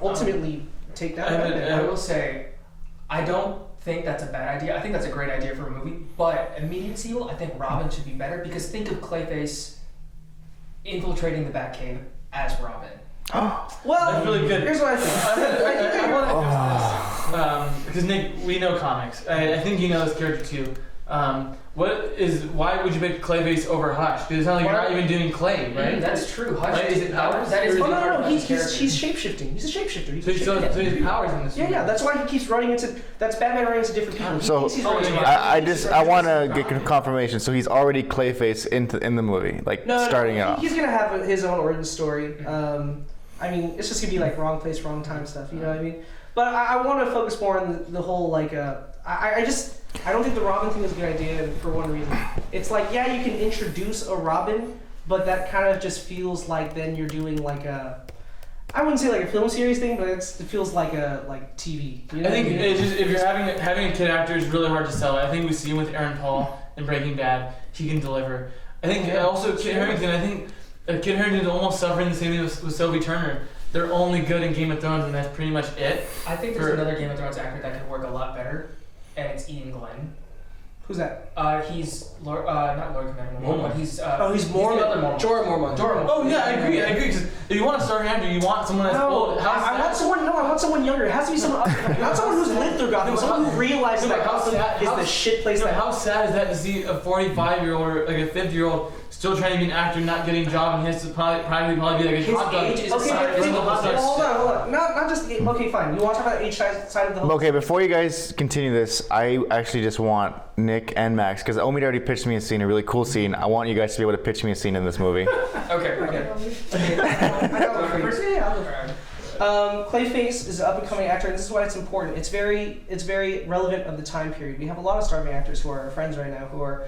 ultimately take down Batman. I will say, I don't think that's a bad idea. I think that's a great idea for a movie. But immediate sequel, I think Robin should be better because think of Clayface infiltrating the Batcave as Robin. Well, That's really good. Here's what I think. I want to because Nick, we know comics. I think you know this character too. Why would you pick Clayface over Hush? Because it's not like you're not even doing Clay, right? That's true. Hush Right, is it powers? That is Oh, really hard no, about he's his character. shape-shifting. He's a shapeshifter. So he has powers in this. Yeah, movie. that's why he keeps running into. That's Batman running into different people. He So thinks he's running into- I want to get confirmation. So he's already Clayface in the movie, like starting out. He's gonna have his own origin story. I mean, it's just gonna be like wrong place, wrong time stuff. You know what I mean? But I want to focus more on the whole like. I don't think the Robin thing is a good idea for one reason. It's like, yeah, you can introduce a Robin, but that kind of just feels like then you're doing like a. I wouldn't say like a film series thing, but it feels like TV. You know I think what mean? it's just if you're having a kid actor is really hard to sell. I think we see him with Aaron Paul in Breaking Bad. He can deliver. I think also Kit Harington. I think Kit Harington's almost suffering the same thing with Sophie Turner. They're only good in Game of Thrones, and that's pretty much it. I think there's another Game of Thrones actor that could work a lot better, and it's Ian Glenn. Who's that? He's not Lord Commander Mormont, but he's He's the other Mormon. Mormont. Jorah Mormont. Oh yeah, I agree. Because if you want a starving actor, you want someone that's old. I want someone younger. It has to be someone, not someone who's lived through Gotham. Someone who realizes that Gotham is the shit place. How sad is that to see a 45-year-old or like a 50-year-old still trying to be an actor, not getting a job, and he has to probably be like a His hot dog. age is a Okay, side but hold hustle. on. Not just okay, fine. You want to talk about the age side of the whole? Okay, before you guys continue this, I actually just want Nick and Max, because Omid already pitched me a scene, a really cool scene. I want you guys to be able to pitch me a scene in this movie. Okay. Clayface is an up-and-coming actor, and this is why it's important. It's very relevant of the time period. We have a lot of starving actors who are our friends right now, who are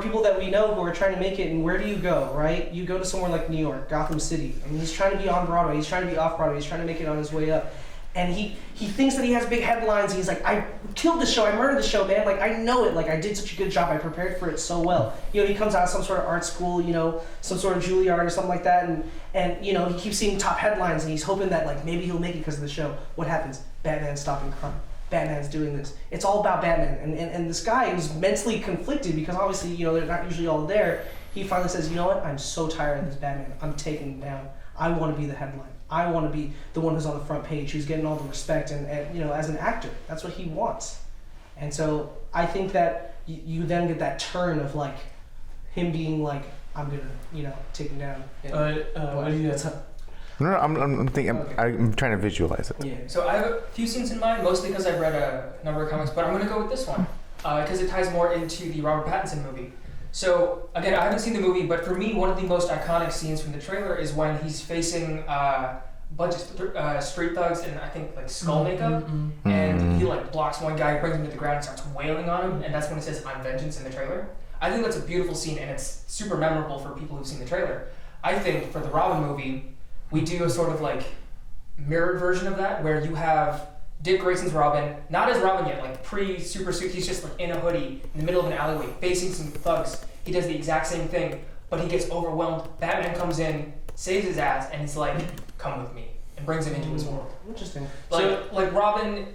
people that we know who are trying to make it. And where do you go, right? You go to somewhere like New York, Gotham City, and he's trying to be on Broadway. He's trying to be off Broadway. He's trying to make it on his way up. and he thinks that he has big headlines. He's like, I killed the show, I murdered the show, man. Like, I know it. Like, I did such a good job. I prepared for it so well. You know, he comes out of some sort of art school, you know, some sort of Juilliard or something like that, and you know, he keeps seeing top headlines, and he's hoping that like maybe he'll make it because of the show. What happens? Batman's stopping crime. Batman's doing this. It's all about Batman. And this guy who's mentally conflicted because obviously, you know, they're not usually all there. He finally says, you know what? I'm so tired of this Batman. I'm taking him down. I want to be the headline. I want to be the one who's on the front page, who's getting all the respect, and you know, as an actor, that's what he wants. And so I think that you then get that turn of like him being like, I'm gonna, you know, take him down. What do you guys have? No, I'm thinking. Okay. I'm trying to visualize it. Yeah. So I have a few scenes in mind, mostly because I've read a number of comics, but I'm going to go with this one because it ties more into the Robert Pattinson movie. So again, I haven't seen the movie, but for me, one of the most iconic scenes from the trailer is when he's facing a bunch of street thugs in, I think, like skull makeup, and he like blocks one guy, brings him to the ground, and starts wailing on him, and that's when he says, "I'm vengeance" in the trailer. I think that's a beautiful scene, and it's super memorable for people who've seen the trailer. I think for the Robin movie, we do a sort of like mirrored version of that, where you have Dick Grayson's Robin, not as Robin yet, like pre-super suit, he's just like in a hoodie in the middle of an alleyway facing some thugs. He does the exact same thing, but he gets overwhelmed. Batman comes in, saves his ass, and he's like, "Come with me," and brings him into his world. Interesting. Like Robin,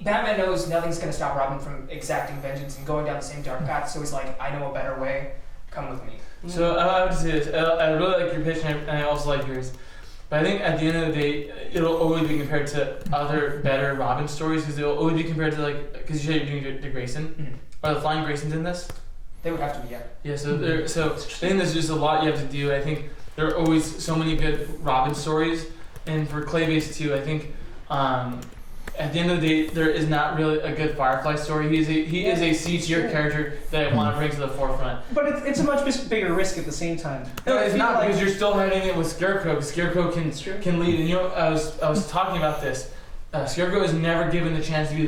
Batman knows nothing's gonna stop Robin from exacting vengeance and going down the same dark path, so he's like, "I know a better way, come with me." So I would say this. I really like your pitch, and I also like yours. But I think at the end of the day, it'll always be compared to other better Robin stories because it'll always be compared to like because you said you're doing Dick Grayson. Are the Flying Graysons in this? They would have to be, yeah. Yeah. So I think there's just a lot you have to do. I think there are always so many good Robin stories, and for Clayface too. I think at the end of the day, there is not really a good Firefly story. He is a C-tier character that I want to bring to the forefront. But it's a much bigger risk at the same time. No, it's not like, because you're still having it with Scarecrow. Because Scarecrow can lead, and you know I was talking about this. Scarecrow is never given the chance to be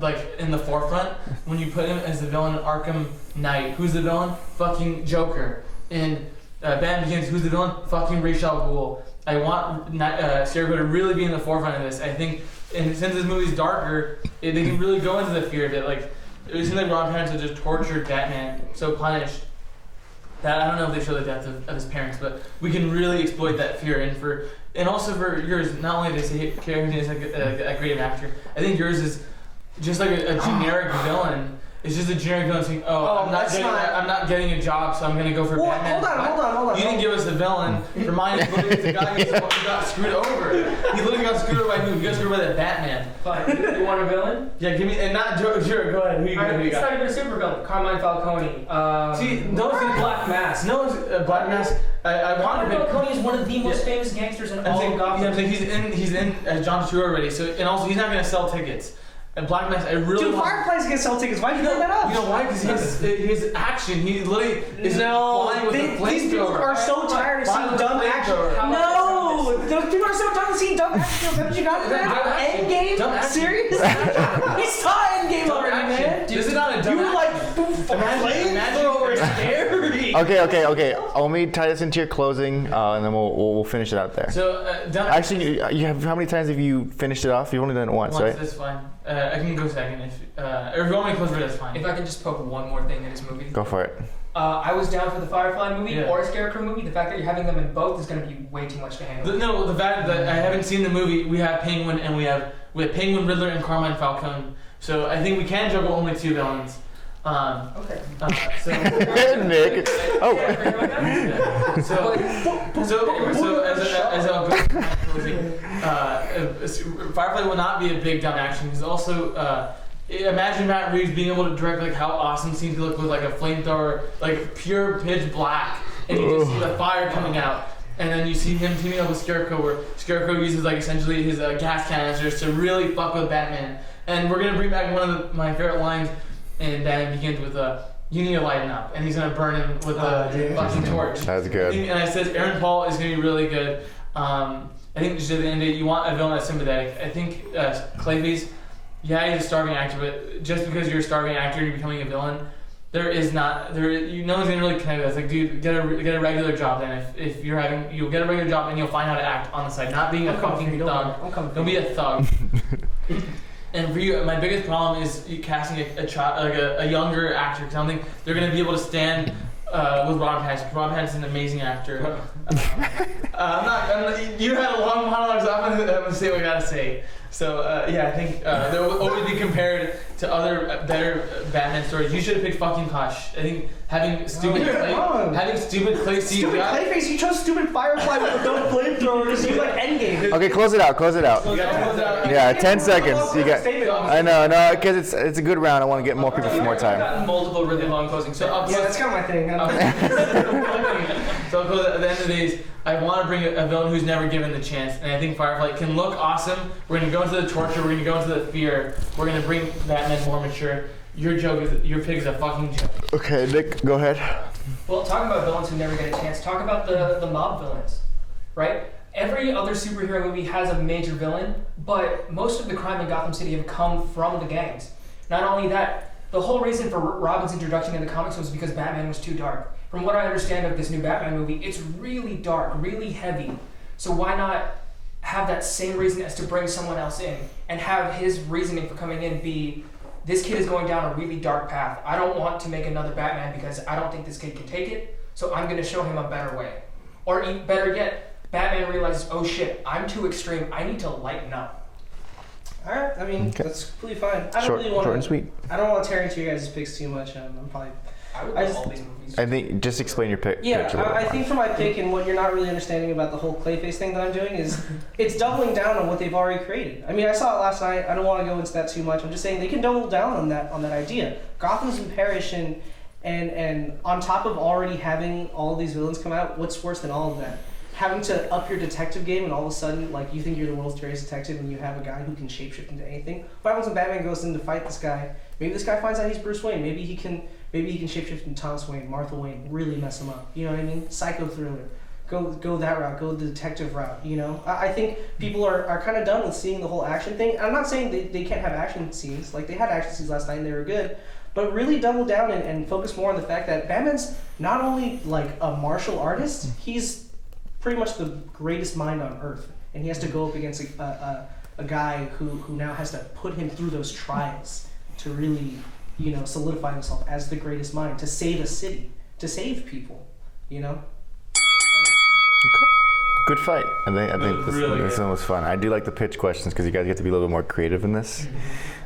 like in the forefront when you put him as the villain in Arkham Knight. Who's the villain? Fucking Joker. In Batman Begins, who's the villain? Fucking Ra's al Ghul. I want Scarecrow to really be in the forefront of this. I think, and since this movie's darker, they can really go into the fear of it. Like it seems like Ron Parents had just tortured Batman, so punished that I don't know if they show the death of his parents, but we can really exploit that fear. And also for yours, not only did they say Karen is like a great actor, I think yours is just like a generic villain. It's just a generic villain saying, I'm not getting a job, so I'm going to go for Batman. Hold on. You didn't give us a villain. For mine, it's literally the guy who got screwed over. He literally got screwed over by who? He got screwed over by that Batman. Fine. You want a villain? Yeah, give me, and not Joe. Sure, go ahead. Who you It's got? not even a super villain. Carmine Falcone. See, no one's Black Mask. No one's Black Mask. I want Carmine to pick. Falcone is one of the most famous gangsters in all of Gotham. I'm saying he's in John Stewart already. So and also he's not going to sell tickets. And Black Mask, I really Dude, want. Firefly's gonna sell tickets. Why'd you bring that up? You know why? Because his action, he literally is flying with a flamethrower. These people are so tired of seeing dumb action. Flamethrower. No, those people are so tired of seeing dumb action. Is that what you got for that? Endgame? Serious? We saw Endgame already, man. This is not a dumb You were like, flamethrower scary. Okay. Let me tie this into your closing, and then we'll finish it out there. So, Actually, you have how many times have you finished it off? You've only done it once, right? That's fine. I can go second or if you want me to close it, that's fine. If I can just poke one more thing in his movie. Go for it. I was down for the Firefly movie Yeah. or a Scarecrow movie. The fact that you're having them in both is going to be way too much to handle. The fact that I haven't seen the movie, we have Penguin and we have Penguin, Riddler, and Carmine Falcone. So I think we can juggle only two villains. Okay. So Nick. Oh. yeah. So as I'll go closing, Firefly will not be a big dumb action. Because also imagine Matt Reeves being able to direct like how awesome scenes look with like a flamethrower, like pure pitch black, and you just see the fire coming out. And then you see him teaming up with Scarecrow, where Scarecrow uses like essentially his gas canisters to really fuck with Batman. And we're gonna bring back one of my favorite lines, and Batman begins with "You need to lighten up," and he's gonna burn him with a fucking torch. That's good. And I said Aaron Paul is gonna be really good. I think just at the end of the day, you want a villain that's sympathetic. I think Clayface, yeah, he's a starving actor, but just because you're a starving actor and you're becoming a villain, there is not there. No one's gonna really connect with us. Like, dude, get a regular job then. If you'll get a regular job and you'll find how to act on the side, not being a fucking thug. Don't be a thug. And for you, my biggest problem is you casting a child, like a younger actor. Because I don't think they're gonna be able to stand with Robin Pattinson. Robin Pattinson's an amazing actor. You had a long monologue, so I'm gonna say what I gotta say. So yeah, I think they'll always be compared to other better Batman stories. You should have picked fucking Hush. I think having stupid Clay CGI. Stupid Clayface, you chose stupid Firefly with no flamethrowers. You like Endgame. Okay, close it out. Yeah, 10 seconds. You got. I know, no, because it's a good round. I want to get more people for more time. Gotten multiple really long closing statements. Yeah, that's kind of my thing. So at the end of the days, I want to bring a villain who's never given the chance, and I think Firefly can look awesome. We're gonna go into the torture. We're gonna go into the fear. We're gonna bring Batman more mature. Your pick is a fucking joke. Okay, Nick, go ahead. Well, talking about villains who never get a chance, talk about the mob villains, right? Every other superhero movie has a major villain, but most of the crime in Gotham City have come from the gangs. Not only that, the whole reason for Robin's introduction in the comics was because Batman was too dark. From what I understand of this new Batman movie, it's really dark, really heavy. So why not have that same reason as to bring someone else in and have his reasoning for coming in be, this kid is going down a really dark path. I don't want to make another Batman because I don't think this kid can take it, so I'm going to show him a better way. Or better yet, Batman realizes, oh shit, I'm too extreme. I need to lighten up. All right, I mean, that's completely fine. I don't really want short and sweet. I don't want to tear into your guys' picks too much. I'm probably. I would love all these movies. I think just explain your pick. Yeah, I think for my pick and what you're not really understanding about the whole Clayface thing that I'm doing is it's doubling down on what they've already created. I mean, I saw it last night. I don't want to go into that too much. I'm just saying they can double down on that idea. Gotham's been perished, and on top of already having all of these villains come out, what's worse than all of that? Having to up your detective game and all of a sudden, like, you think you're the world's greatest detective and you have a guy who can shapeshift into anything. What happens when Batman goes in to fight this guy? Maybe this guy finds out he's Bruce Wayne. Maybe he can shapeshift into Thomas Wayne, Martha Wayne, really mess him up. You know what I mean? Psycho thriller. Go that route. Go the detective route. You know, I think people are kind of done with seeing the whole action thing. I'm not saying they can't have action scenes. Like, they had action scenes last night and they were good. But really double down and focus more on the fact that Batman's not only like a martial artist, he's pretty much the greatest mind on earth, and he has to go up against a guy who now has to put him through those trials to really, you know, solidify himself as the greatest mind, to save a city, to save people, you know. Okay. Good fight. I think this one was fun. I do like the pitch questions because you guys get to be a little bit more creative in this.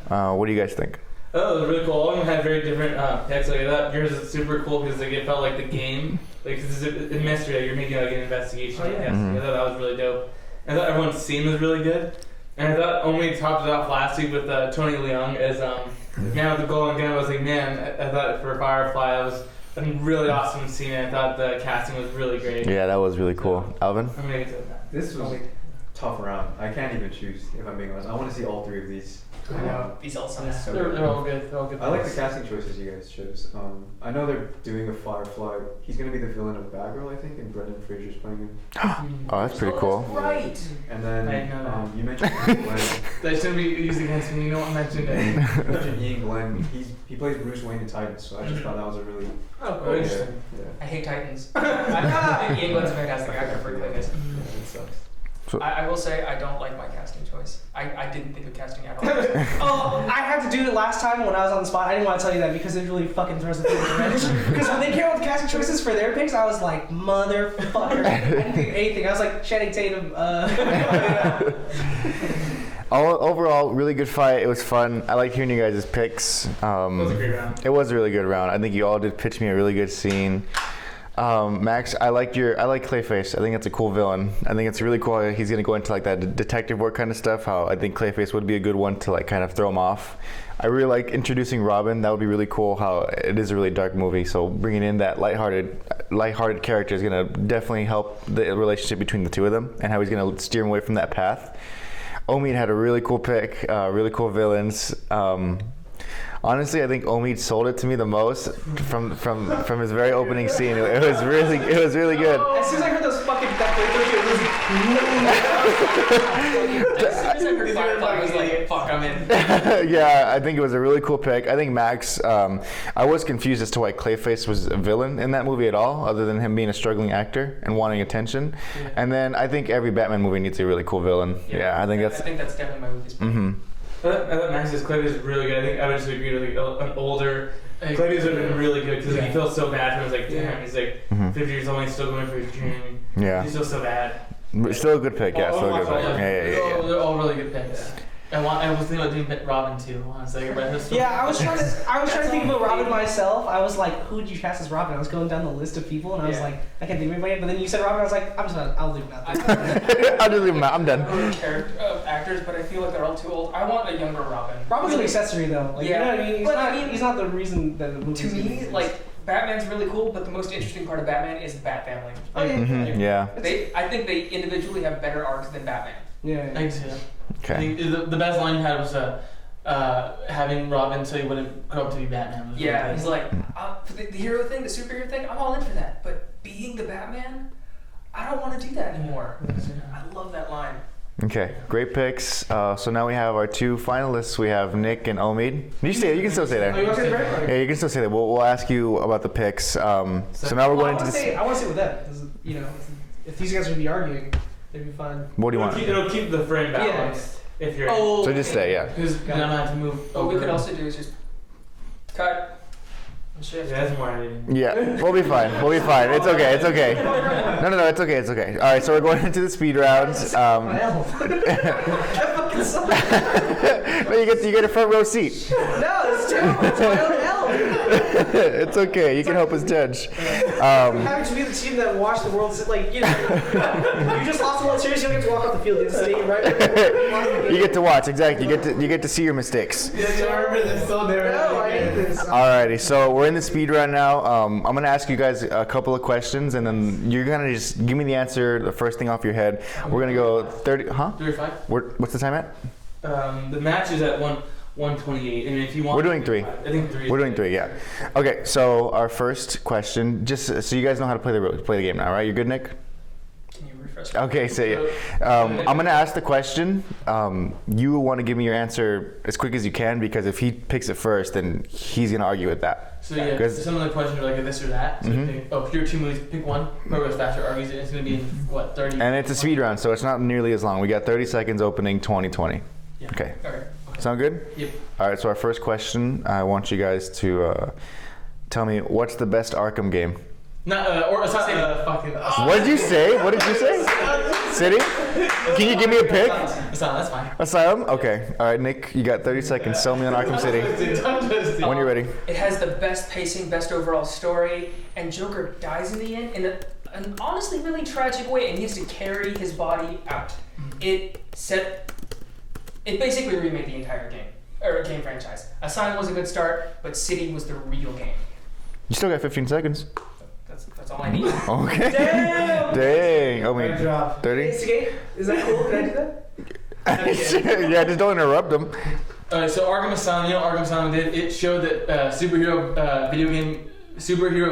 What do you guys think? Oh, it was really cool. All of them had very different picks. Like that, yours is super cool because like it felt like the game. Like this is a mystery that you're making like an investigation. Oh, yeah. I thought that was really dope. I thought everyone's scene was really good. And I thought Omi topped it off last week with Tony Leung as Man with the Golden Gun. I was like, man, I thought for Firefly it was a really awesome scene. I thought the casting was really great. Yeah, that was really cool. So, Alvin? I'm gonna get to that. This was a tough round. I can't even choose, if I'm being honest. I want to see all three of these. I know. These all sound so They're good. all good. They're all good. I like the picks. casting choices you guys chose. I know they're doing a Firefly. He's going to be the villain of Batgirl, I think, and Brendan Fraser's playing him. Oh, that's pretty cool. Right. And then I know that. you mentioned Ian Glenn. That shouldn't be used against me. You don't mention it. You mentioned Ian Glenn. He plays Bruce Wayne in Titans, so I just thought that was a really... Oh, yeah, interesting. yeah. I hate Titans. I think Ian Glenn's a fantastic actor for Clayface. Yeah, it sucks. I will say I don't like my casting choice. I didn't think of casting at all. Oh, I had to do it last time when I was on the spot. I didn't want to tell you that because it really fucking throws the thing in wrench. Because when they came out with casting choices for their picks, I was like, motherfucker. I didn't think of anything. I was like, Channing Tatum. Overall, really good fight. It was fun. I like hearing you guys' picks. It was a great round. It was a really good round. I think you all did pitch me a really good scene. Max, I like Clayface. I think it's a cool villain. I think it's really cool how he's gonna go into like that detective work kind of stuff. How I think Clayface would be a good one to like kind of throw him off. I really like introducing Robin. That would be really cool. How it is a really dark movie, so bringing in that lighthearted character is gonna definitely help the relationship between the two of them and how he's gonna steer him away from that path. Omin had a really cool pick, really cool villains. Honestly, I think Omid sold it to me the most from his very opening scene. It was really good. As soon as I heard those fucking that As soon as I heard Firefly, I was like, fuck, I'm in. Yeah, I think it was a really cool pick. I think Max. I was confused as to why Clayface was a villain in that movie at all, other than him being a struggling actor and wanting attention. Yeah. And then I think every Batman movie needs a really cool villain. Yeah, I think that's definitely my weakest point. Mm-hmm. I thought Max's Clayface is really good. I think I would just agree with like an older Clayface would have been really good because he feels so bad for him. He's like, damn, he's like 50 years old and he's still going for his dream. Yeah. He feels so bad. Still a good pick, yeah. Still a good pick. Yeah. They're all really good picks. I was thinking about doing Robin too. Honestly, yeah, I was trying to think about Robin myself. I was like, who would you cast as Robin? I was going down the list of people, and I was like, I can't think of anybody. But then you said Robin, I was like, I'll leave him out. I'll just leave him out. I'm done. Actors, but I feel like they're all too old. I want a younger Robin. Robin's an accessory though. Like, you know what I mean? He's not the reason that the movie. To me, like, Batman's really cool, but the most interesting part of Batman is the Bat family. Oh yeah. Mm-hmm. Yeah. I think they individually have better arcs than Batman. Yeah. I think so. Okay. I think the best line you had was having Robin so he wouldn't grow up to be Batman. Yeah, he's like, for the hero thing, the superhero thing, I'm all in for that. But being the Batman, I don't want to do that anymore. I love that line. Okay, great picks. So now we have our two finalists. We have Nick and Omid. You can still say that. Oh, you want to say that? Yeah, you can still say that. We'll ask you about the picks. So now we're going to. I want to say with that. You know, if these guys are gonna be arguing, it'd be fun. What do you want? It'll keep the frame balanced. If you're. So just stay, yeah. Because then I'm gonna have to move. What we could also do is just cut. Shift. Yeah, that's more editing. Yeah, we'll be fine. We'll be fine. It's okay. It's okay. No, it's okay. It's okay. All right, so we're going into the speed rounds. No, you get a front row seat. No, it's terrible. It's my own hell. It's okay. You can help us judge. Having to be the team that watched the world, like, you know, you just lost the World Series. You don't get to walk off the field. You just stay right. You get to watch, exactly. You get to see your mistakes. Yeah, I remember this. So there. No, I hate this. Alrighty, so we're in the speed round now. I'm gonna ask you guys a couple of questions, and then you're gonna just give me the answer, the first thing off your head. We're gonna go 30. Huh? 35. What's the time at? The match is at 128, and if you want, we're doing 3. I think 3. We're doing 3, yeah. Okay, so our first question, just so you guys know how to play the game now, right? You're good, Nick? Can you refresh? Okay, so yeah. I'm gonna ask the question. You want to give me your answer as quick as you can, because if he picks it first, then he's gonna argue with that. So yeah, some of the questions are like a this or that. So pick, if you're 2 movies, pick one. Whoever goes faster argues it. It's gonna be in what 30. And it's a speed round, so it's not nearly as long. We got 30 seconds opening 2020. Yeah. Okay. Okay. Sound good? Yep. All right. So our first question, I want you guys to tell me what's the best Arkham game. Not or it's not fucking. What did you say? What did you say? City? Can you give me a pick? Asylum, that's fine. Asylum? Okay. All right, Nick, you got 30 seconds. Sell me on Arkham City. When you're ready. It has the best pacing, best overall story, and Joker dies in the end in an honestly really tragic way, and he has to carry his body out. It basically remade the entire game franchise. Asylum was a good start, but City was the real game. You still got 15 seconds. That's all I need. Okay. Damn. Dang. Oh, Mic drop. 30? Is that cool? Can I do that? Yeah, just don't interrupt them. So Arkham Asylum, you know what Arkham Asylum did? It showed that superhero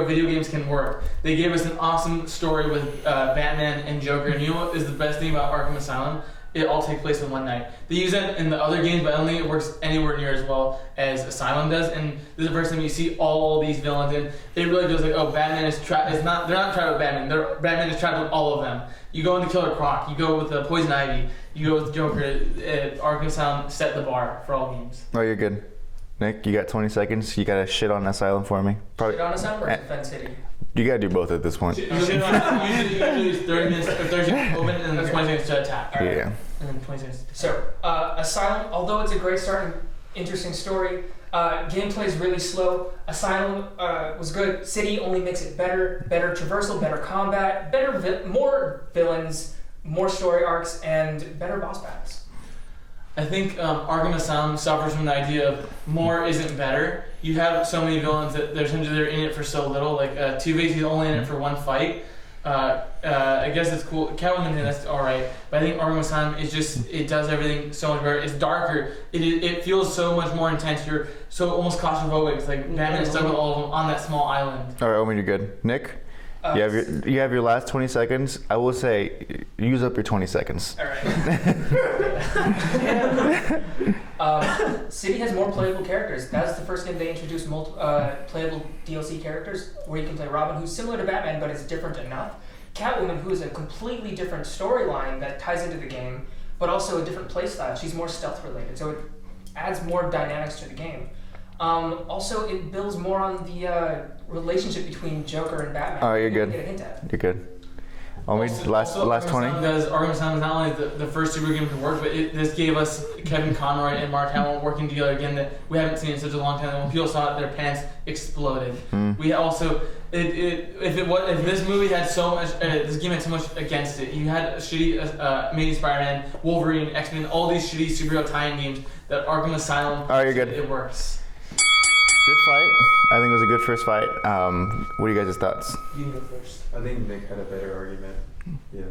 video games can work. They gave us an awesome story with Batman and Joker. And you know what is the best thing about Arkham Asylum? It all takes place in one night. They use that in the other games, but I don't think it works anywhere near as well as Asylum does. And this is the first time you see all these villains, and it really goes like, oh, Batman is trapped. They're not trapped with Batman. Batman is trapped with all of them. You go into Killer Croc. You go with Poison Ivy. You go with Joker. Arkham Asylum set the bar for all games. Oh, you're good. Nick, you got 20 seconds. You got to shit on Asylum for me. Shit on Asylum or Defend City? You got to do both at this point. Usually it's 30 minutes or 30 seconds open and then 20 seconds to attack. Right. Yeah. And then 20 seconds. So, Asylum, although it's a great start and interesting story, gameplay is really slow. Asylum was good. City only makes it better traversal, better combat, more villains, more story arcs, and better boss battles. I think Arkham Asylum suffers from the idea of more isn't better. You have so many villains that they're in it for so little. Like Two-Face is only in it for one fight. I guess it's cool. Catwoman, that's all right, but I think Arkham Asylum is just, it does everything so much better. It's darker. It feels so much more intense. You're so almost claustrophobic. It's like Batman is stuck with all of them on that small island. All right, Omi, you're good. Nick, you have your last 20 seconds. I will say, use up your 20 seconds. All right. City has more playable characters. That's the first game they introduced playable DLC characters where you can play Robin, who's similar to Batman, but it's different enough. Catwoman, who is a completely different storyline that ties into the game, but also a different playstyle. She's more stealth related, so it adds more dynamics to the game. Also, it builds more on the relationship between Joker and Batman. Oh, you're good. Get a hint at. You're good. Omi, last 20. Arkham Asylum is not only the first super game to work, but this gave us Kevin Conroy and Mark Hamill working together again that we haven't seen in such a long time. And when people saw it, their pants exploded. We also, if this movie had so much, this game had so much against it. You had shitty Amazing Spider-Man, Wolverine, X-Men, all these shitty superhero tie-in games that Arkham Asylum. Oh, you're good. It works. Good fight. I think it was a good first fight. What are you guys' thoughts? You can go first. I think Nick had a better argument. Yeah.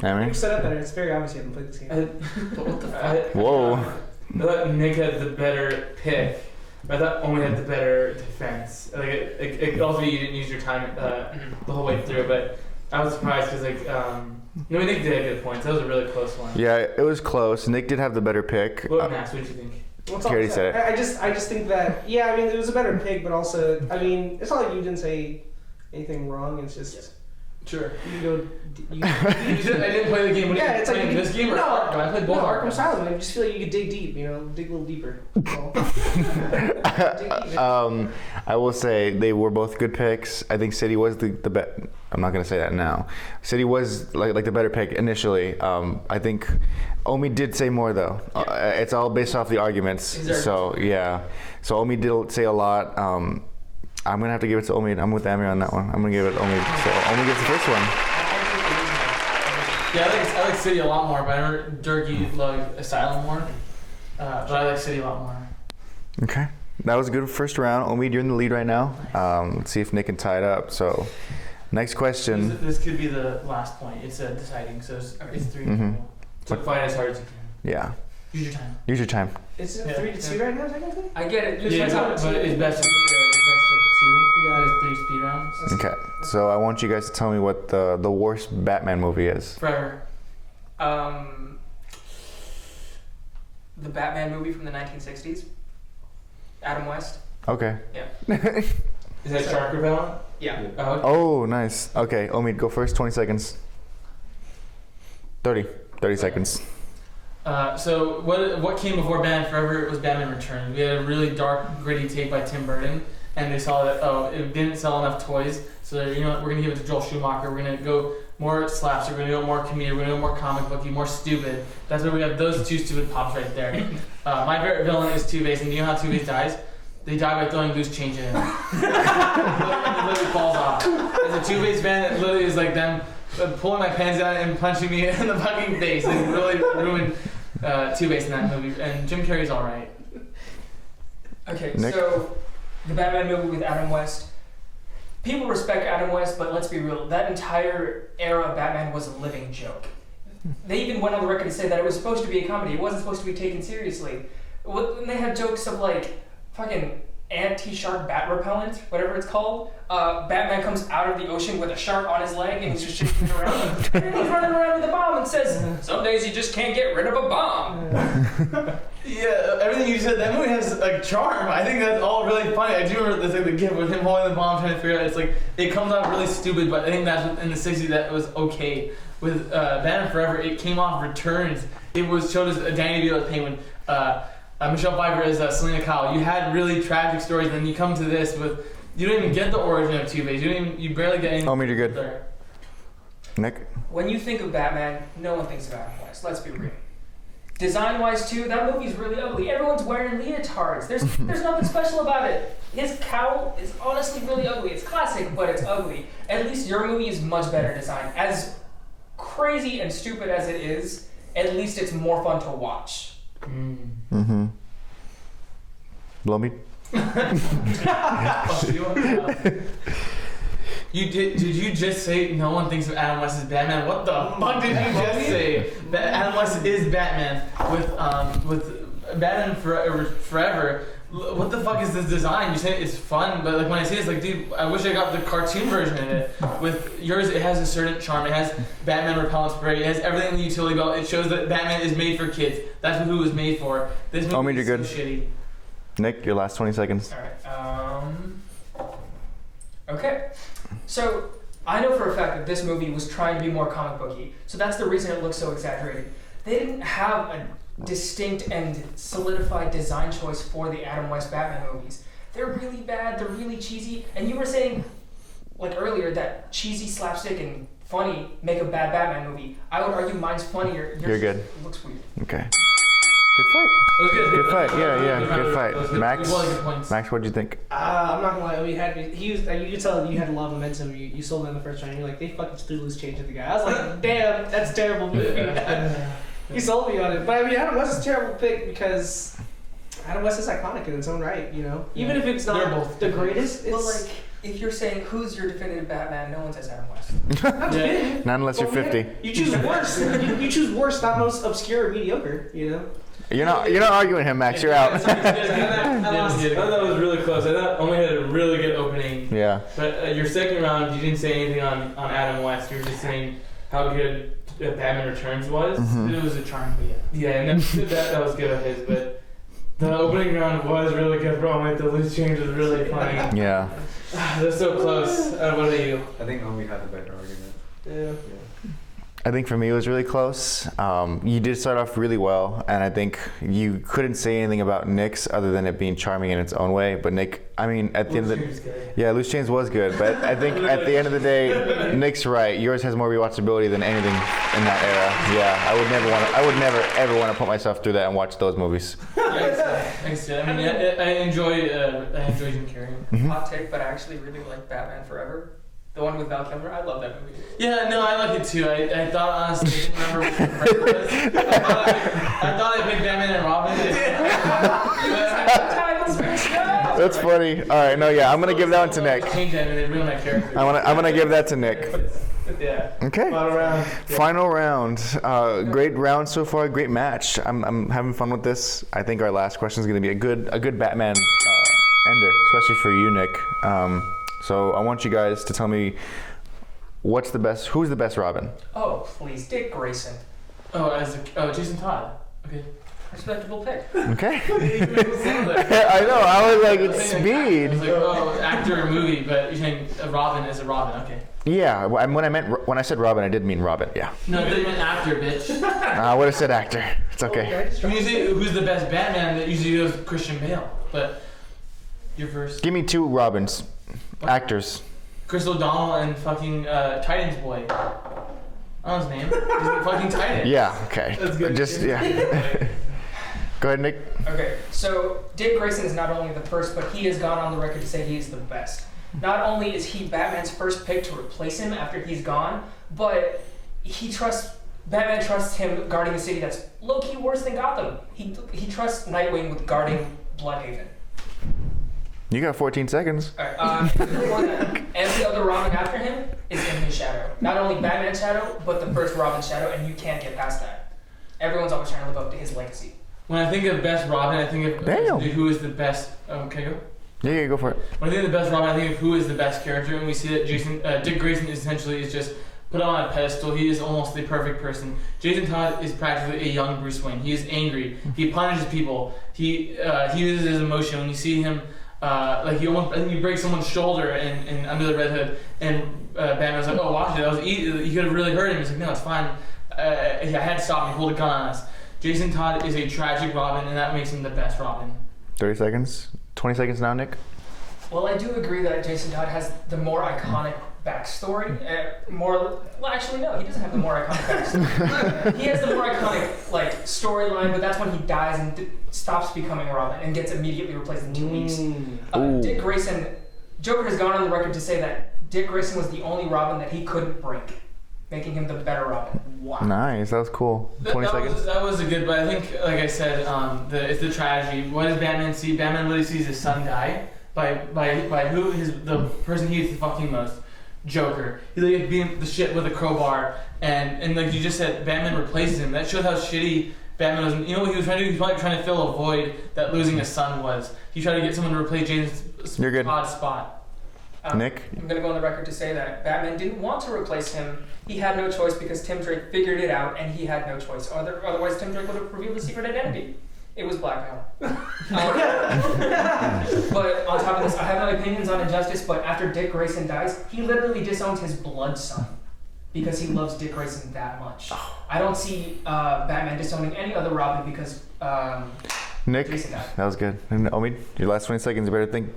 Amy? You set up better. It's very obvious you haven't played this game. What the fuck? Whoa. I thought Nick had the better pick. I thought Owen had the better defense. Like it also you didn't use your time the whole way through, but I was surprised because Nick did have good points. That was a really close one. Yeah, it was close. Nick did have the better pick. What Max? What did you think? What's He already said it. I just think that, yeah, I mean, it was a better pick, but also, I mean, it's not like you didn't say anything wrong. It's just, Sure. you can go. I didn't play the game. What Yeah, you it's like playing you this game or no, Arkham? I played both Arkham Arkham. Asylum. I just feel like you could dig deep, dig a little deeper. That's all. Dig deep. I will say they were both good picks. I think City was the bet. I'm not gonna say that now. City was like the better pick initially. I think Omi did say more though. It's all based off the arguments. Exactly. So yeah. So Omi did say a lot. I'm gonna have to give it to Omi. I'm with Amir on that one. I'm gonna give it to Omi. So Omi gets the first one. Yeah, I like City a lot more, but I remember Durkee loved Asylum more. But I like City a lot more. Okay. That was a good first round. Omi, you're in the lead right now. Let's see if Nick can tie it up. So, next question. This could be the last point. It's deciding, so it's 3 Mhm. So fight as hard as you can. Yeah. Use your time. Use your time. It's Yeah. 3-2 right now, technically? I get it. Just Yeah, what's up. but it's best of 2. Yeah. There's 3 speed rounds. Okay. So I want you guys to tell me what the worst Batman movie is. Forever. The Batman movie from the 1960s. Adam West. Okay. Is that Shark Repellent? Yeah. Oh, Oh, nice. Okay, Omi, go first. 20 seconds. 30 seconds. So what came before Batman Forever? It was Batman Returns. We had a really dark, gritty take by Tim Burton, and they saw that it didn't sell enough toys, so they're, we're gonna give it to Joel Schumacher. We're gonna go more slaps. We're gonna go more comedic. We're gonna go more comic booky, more stupid. That's where we have those 2 stupid pops right there. My favorite villain is Two-Face, and you know how Two-Face dies? They die by throwing loose change in. It literally falls off. As a Two-Face fan, it literally is like them pulling my pants down and punching me in the fucking face. It really ruined Two-Face in that movie. And Jim Carrey's alright. Okay, Nick? so the Batman movie with Adam West. People respect Adam West, but let's be real. That entire era of Batman was a living joke. They even went on the record to say that it was supposed to be a comedy. It wasn't supposed to be taken seriously. When they had jokes of like fucking anti-shark bat repellent, whatever it's called. Batman comes out of the ocean with a shark on his leg and he's just shaking it around. And he's running around with a bomb and says, "Some days you just can't get rid of a bomb." Yeah, everything you said, that movie has a charm. I think that's all really funny. I do remember the gift with him holding the bomb, trying to figure out. It's like, it comes out really stupid, but I think that's in the 60s that was okay. With Batman Forever, it came off Returns. It was showed as Danny DeVito as Penguin. Michelle Pfeiffer as Selena Kyle. You had really tragic stories, and then you come to this with, you don't even get the origin of Two-Face. You barely get anything. Oh, me, you're good. There. Nick? When you think of Batman, no one thinks of Adam West. Let's be real. Design-wise, too, that movie's really ugly. Everyone's wearing leotards. There's nothing special about it. His cowl is honestly really ugly. It's classic, but it's ugly. At least your movie is much better designed. As crazy and stupid as it is, at least it's more fun to watch. Mm-hmm. Blow me? Did you just say no one thinks of Adam West as Batman? What the fuck did you just say? That Adam West is Batman with Batman Forever. What the fuck is this design? You say it's fun, but like when I see it, it's like, dude, I wish I got the cartoon version of it. With yours, it has a certain charm. It has Batman repellent spray. It has everything in the utility belt. It shows that Batman is made for kids. That's who it was made for. This movie is so shitty. Nick, your last 20 seconds. All right. Okay. So I know for a fact that this movie was trying to be more comic booky. So that's the reason it looks so exaggerated. They didn't have a distinct and solidified design choice for the Adam West Batman movies. They're really bad, they're really cheesy, and you were saying, like earlier, that cheesy, slapstick, and funny make a bad Batman movie. I would argue mine's funnier. You're good. It looks weird. Okay. Good fight. It was good. Good fight. Yeah, good It fight. was good. Max, It was good points. Max, what'd you think? I'm not gonna lie. You could tell you had a lot of momentum. You sold it in the first round. You're like, they fucking threw loose change at the guy. I was like, damn, that's a terrible movie. You sold me on it. But I mean, Adam West is a terrible pick because Adam West is iconic in its own right, you know? Even if it's They're not both the greatest, Well, it's... like, if you're saying who's your definitive Batman, no one says Adam West. Yeah. Not unless you're 50. You choose worst. You choose worst, not most obscure or mediocre, you know? You're not arguing him, Max. You're out. I thought that was really close. I thought only had a really good opening. Yeah. But your second round, you didn't say anything on Adam West. You were just saying how good Batman Returns was. Mhm. It was a charm, but yeah. Yeah, and that was good of his. But the opening round was really good, bro. Like the loose change was really funny. Yeah. They're so close. What about you? I think Omi had the better argument. Yeah. I think for me it was really close. You did start off really well, and I think you couldn't say anything about Nick's other than it being charming in its own way. But Nick, I mean, at the end of the Loose Change was good. But I think at the end of the day, Nick's right. Yours has more rewatchability than anything in that era. Yeah, I would never ever want to put myself through that and watch those movies. Thanks. I mean, I enjoy Jim Carrey. Hot take, but I actually really like Batman Forever. The one with Val Kilmer, I love that movie. Yeah, no, I like it too. I thought honestly, I didn't remember what the first was. I thought I'd pick Batman and Robin. That's funny. All right, no, yeah, I'm gonna give that one to Nick. Change that and they ruin my character. I'm gonna give that to Nick. Yeah. Okay. Final round. Great round so far. Great match. I'm having fun with this. I think our last question is gonna be a good Batman ender, especially for you, Nick. So I want you guys to tell me who's the best Robin? Oh, please, Dick Grayson. Jason Todd. Okay. Respectable pick. Okay. I know. I was like, it's I speed. was like, actor or movie, but you're saying Robin is a Robin. Okay. Yeah. When I said Robin, I did mean Robin. Yeah. No, they meant actor, bitch. I would have said actor. It's okay. When you say who's the best Batman, that usually goes Christian Bale. But you're first. Give me two Robins. Actors. Chris O'Donnell and fucking Titans boy. I don't know his name. He's the fucking Titan. Yeah. Okay. That's good. Just yeah. Go ahead, Nick. Okay, so Dick Grayson is not only the first, but he has gone on the record to say he is the best. Not only is he Batman's first pick to replace him after he's gone, but Batman trusts him guarding a city that's low-key worse than Gotham. He trusts Nightwing with guarding Bloodhaven. You got 14 seconds. Alright, before that, every other Robin after him is in his shadow. Not only Batman's shadow, but the first Robin's shadow, and you can't get past that. Everyone's always trying to live up to his legacy. When I think of best Robin, I think of who is the best. Can I go? Yeah, go for it. When I think of the best Robin, I think of who is the best character, and we see that Dick Grayson is just put on a pedestal. He is almost the perfect person. Jason Todd is practically a young Bruce Wayne. He is angry. He punishes people. He uses his emotion. When you see him, I think he breaks someone's shoulder and under the Red Hood, and Batman was like, "Oh, watch it. That was easy. You could have really hurt him." He's like, "No, it's fine. I had to stop him. He pulled a gun on us." Jason Todd is a tragic Robin, and that makes him the best Robin. 30 seconds. 20 seconds now, Nick. Well, I do agree that Jason Todd has the more iconic backstory. Actually, no, he doesn't have the more iconic backstory. He has the more iconic storyline, but that's when he dies and stops becoming Robin and gets immediately replaced in 2 weeks. Dick Grayson, Joker has gone on the record to say that Dick Grayson was the only Robin that he couldn't break, making him the better Robin. Wow. Nice, that was cool. 20 seconds. That was a good, but I think, like I said, it's the tragedy. What does Batman see? Batman really sees his son die by the person he hates the fucking most. Joker. He like being the shit with a crowbar, and like you just said, Batman replaces him. That shows how shitty Batman was. You know what he was trying to do? He was probably trying to fill a void that losing a son was. He tried to get someone to replace James Todd's spot. Nick? I'm going to go on the record to say that Batman didn't want to replace him. He had no choice because Tim Drake figured it out, and he had no choice. Otherwise, Tim Drake would have revealed his secret identity. It was Blackout. But on top of this, I have my opinions on Injustice, but after Dick Grayson dies, he literally disowns his blood son because he loves Dick Grayson that much. I don't see Batman disowning any other Robin because Nick, Jason died. that was good. And Omid, your last 20 seconds, you better think.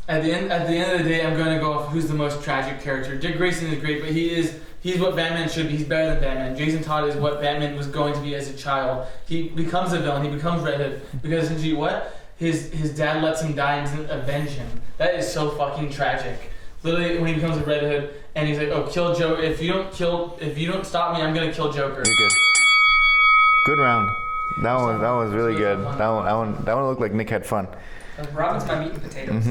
At the end of the day, I'm going to go off who's the most tragic character. Dick Grayson is great, but he's what Batman should be. He's better than Batman. Jason Todd is what Batman was going to be as a child. He becomes a villain. He becomes Red Hood because essentially what? His dad lets him die and doesn't avenge him. That is so fucking tragic. Literally, when he becomes a Red Hood and he's like, "Oh, kill Joker. If you don't stop me, I'm gonna kill Joker." You're good. Good round. That one was really good. That one looked like Nick had fun. Robin's my meat and potatoes.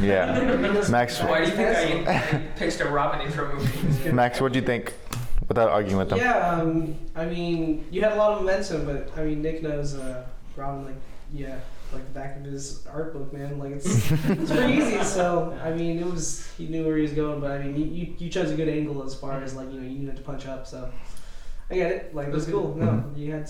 Yeah. Max. Why do you think I pitched a Robin intro movie? Max, what do you think? Without arguing with them. Yeah, I mean, you had a lot of momentum, but I mean, Nick knows Robin like the back of his art book, man. Like it's pretty easy. So I mean, he knew where he was going, but I mean, you chose a good angle as far as like you needed to punch up. So I get it. Like it was cool. No, you're a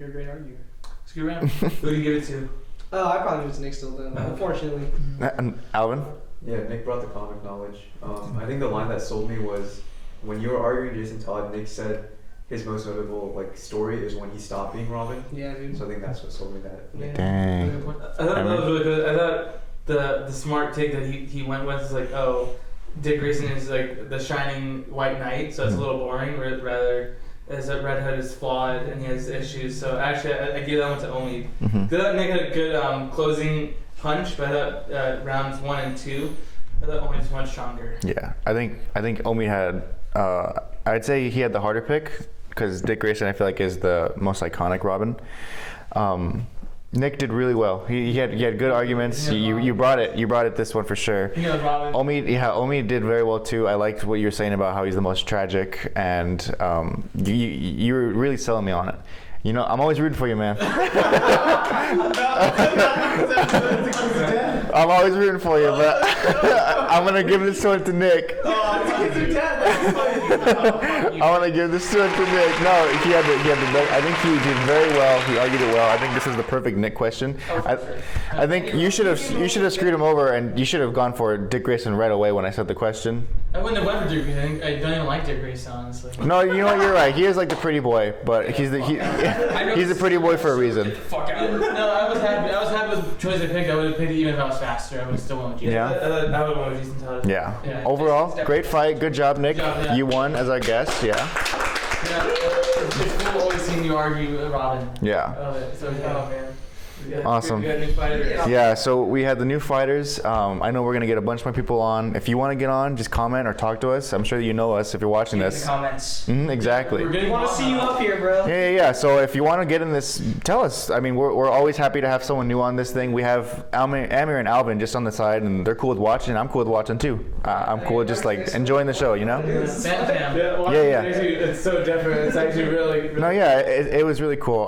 great arguer. It's a good round. Who do you give it to? Oh, I probably give it to Nick still, though. Unfortunately. And Alvin? Yeah, Nick brought the comic knowledge. I think the line that sold me was when you were arguing Jason Todd, Nick said his most notable story is when he stopped being Robin. Yeah, dude. So I think that's what sold me that. Yeah. Dang. I thought that was really good. I thought the smart take that he went with is like, oh, Dick Grayson is like the shining white knight, so it's a little boring. Rather, as that Red Hood is flawed and he has issues. So actually, I gave that one to Omid. I thought Nick had a good closing punch, but I thought rounds 1 and 2, I thought Omid was much stronger. Yeah, I think Omid had. I'd say he had the harder pick because Dick Grayson I feel like is the most iconic Robin. Nick did really well. He had good arguments. You brought it this one for sure. Yeah, Robin. Omid did very well too. I liked what you were saying about how he's the most tragic, and you were really selling me on it. You know, I'm always rooting for you, man. I'm always rooting for you, but I'm gonna give this one to Nick. I'm gonna give this one to Nick. No, he had the. I think he did very well. He argued it well. I think this is the perfect Nick question. I think you should have screwed him over, and you should have gone for Dick Grayson right away when I said the question. I wouldn't have went for Dick Grayson. I don't even like Dick Grayson, honestly. No, you know what? You're right. He is like the pretty boy, but he's a pretty boy for a reason. Fuck out. No, I was happy with the choice I picked. I would have picked it even if I was faster. I would still went with Jason. Yeah. I would have went with Jason Todd. Yeah. Overall, great fight. Good job, Nick. Good job, yeah. You won as our guest. Yeah. It's cool always seeing you argue with Robin. Yeah. I love it. So, oh, man. Awesome. Good new fighters. Yeah, so we had the new fighters. I know we're going to get a bunch more people on. If you want to get on, just comment or talk to us. I'm sure you know us if you're watching In this. the comments. Exactly. We want to see you up here, bro. Yeah. So if you want to get in this, tell us. I mean, we're always happy to have someone new on this thing. We have Amir and Alvin just on the side, and they're cool with watching. I'm cool with watching too. I'm cool with just like enjoying the show, you know? Yeah. It's so different. It's actually really No, yeah, it was really cool.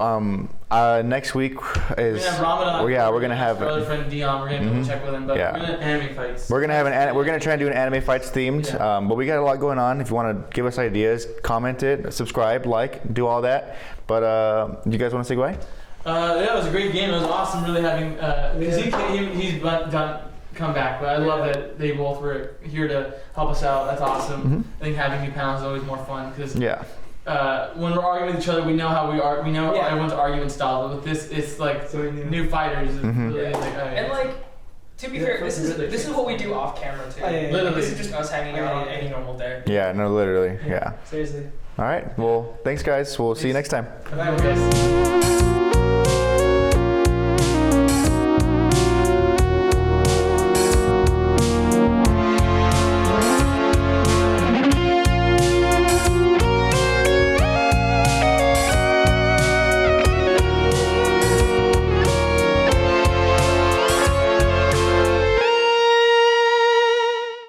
Next week is we're gonna have our other friend Dion. We're gonna go check with him, but we're gonna anime fights. We're gonna try and do an anime fights themed. But we got a lot going on. If you want to give us ideas, comment it, subscribe, like, do all that. But you guys want to say goodbye? Yeah, it was a great game. It was awesome, really having because he's done come back. But I love that they both were here to help us out. That's awesome. I think having new panels is always more fun because when we're arguing with each other, we know how we are. We know everyone's argument style. But with this, it's like new fighters. Really, And like, to be fair, this is what we do off camera too. Literally. This is just us hanging out on any normal day. Yeah, no, literally, yeah. Seriously. All right, well, thanks guys. We'll see you next time. Bye, guys.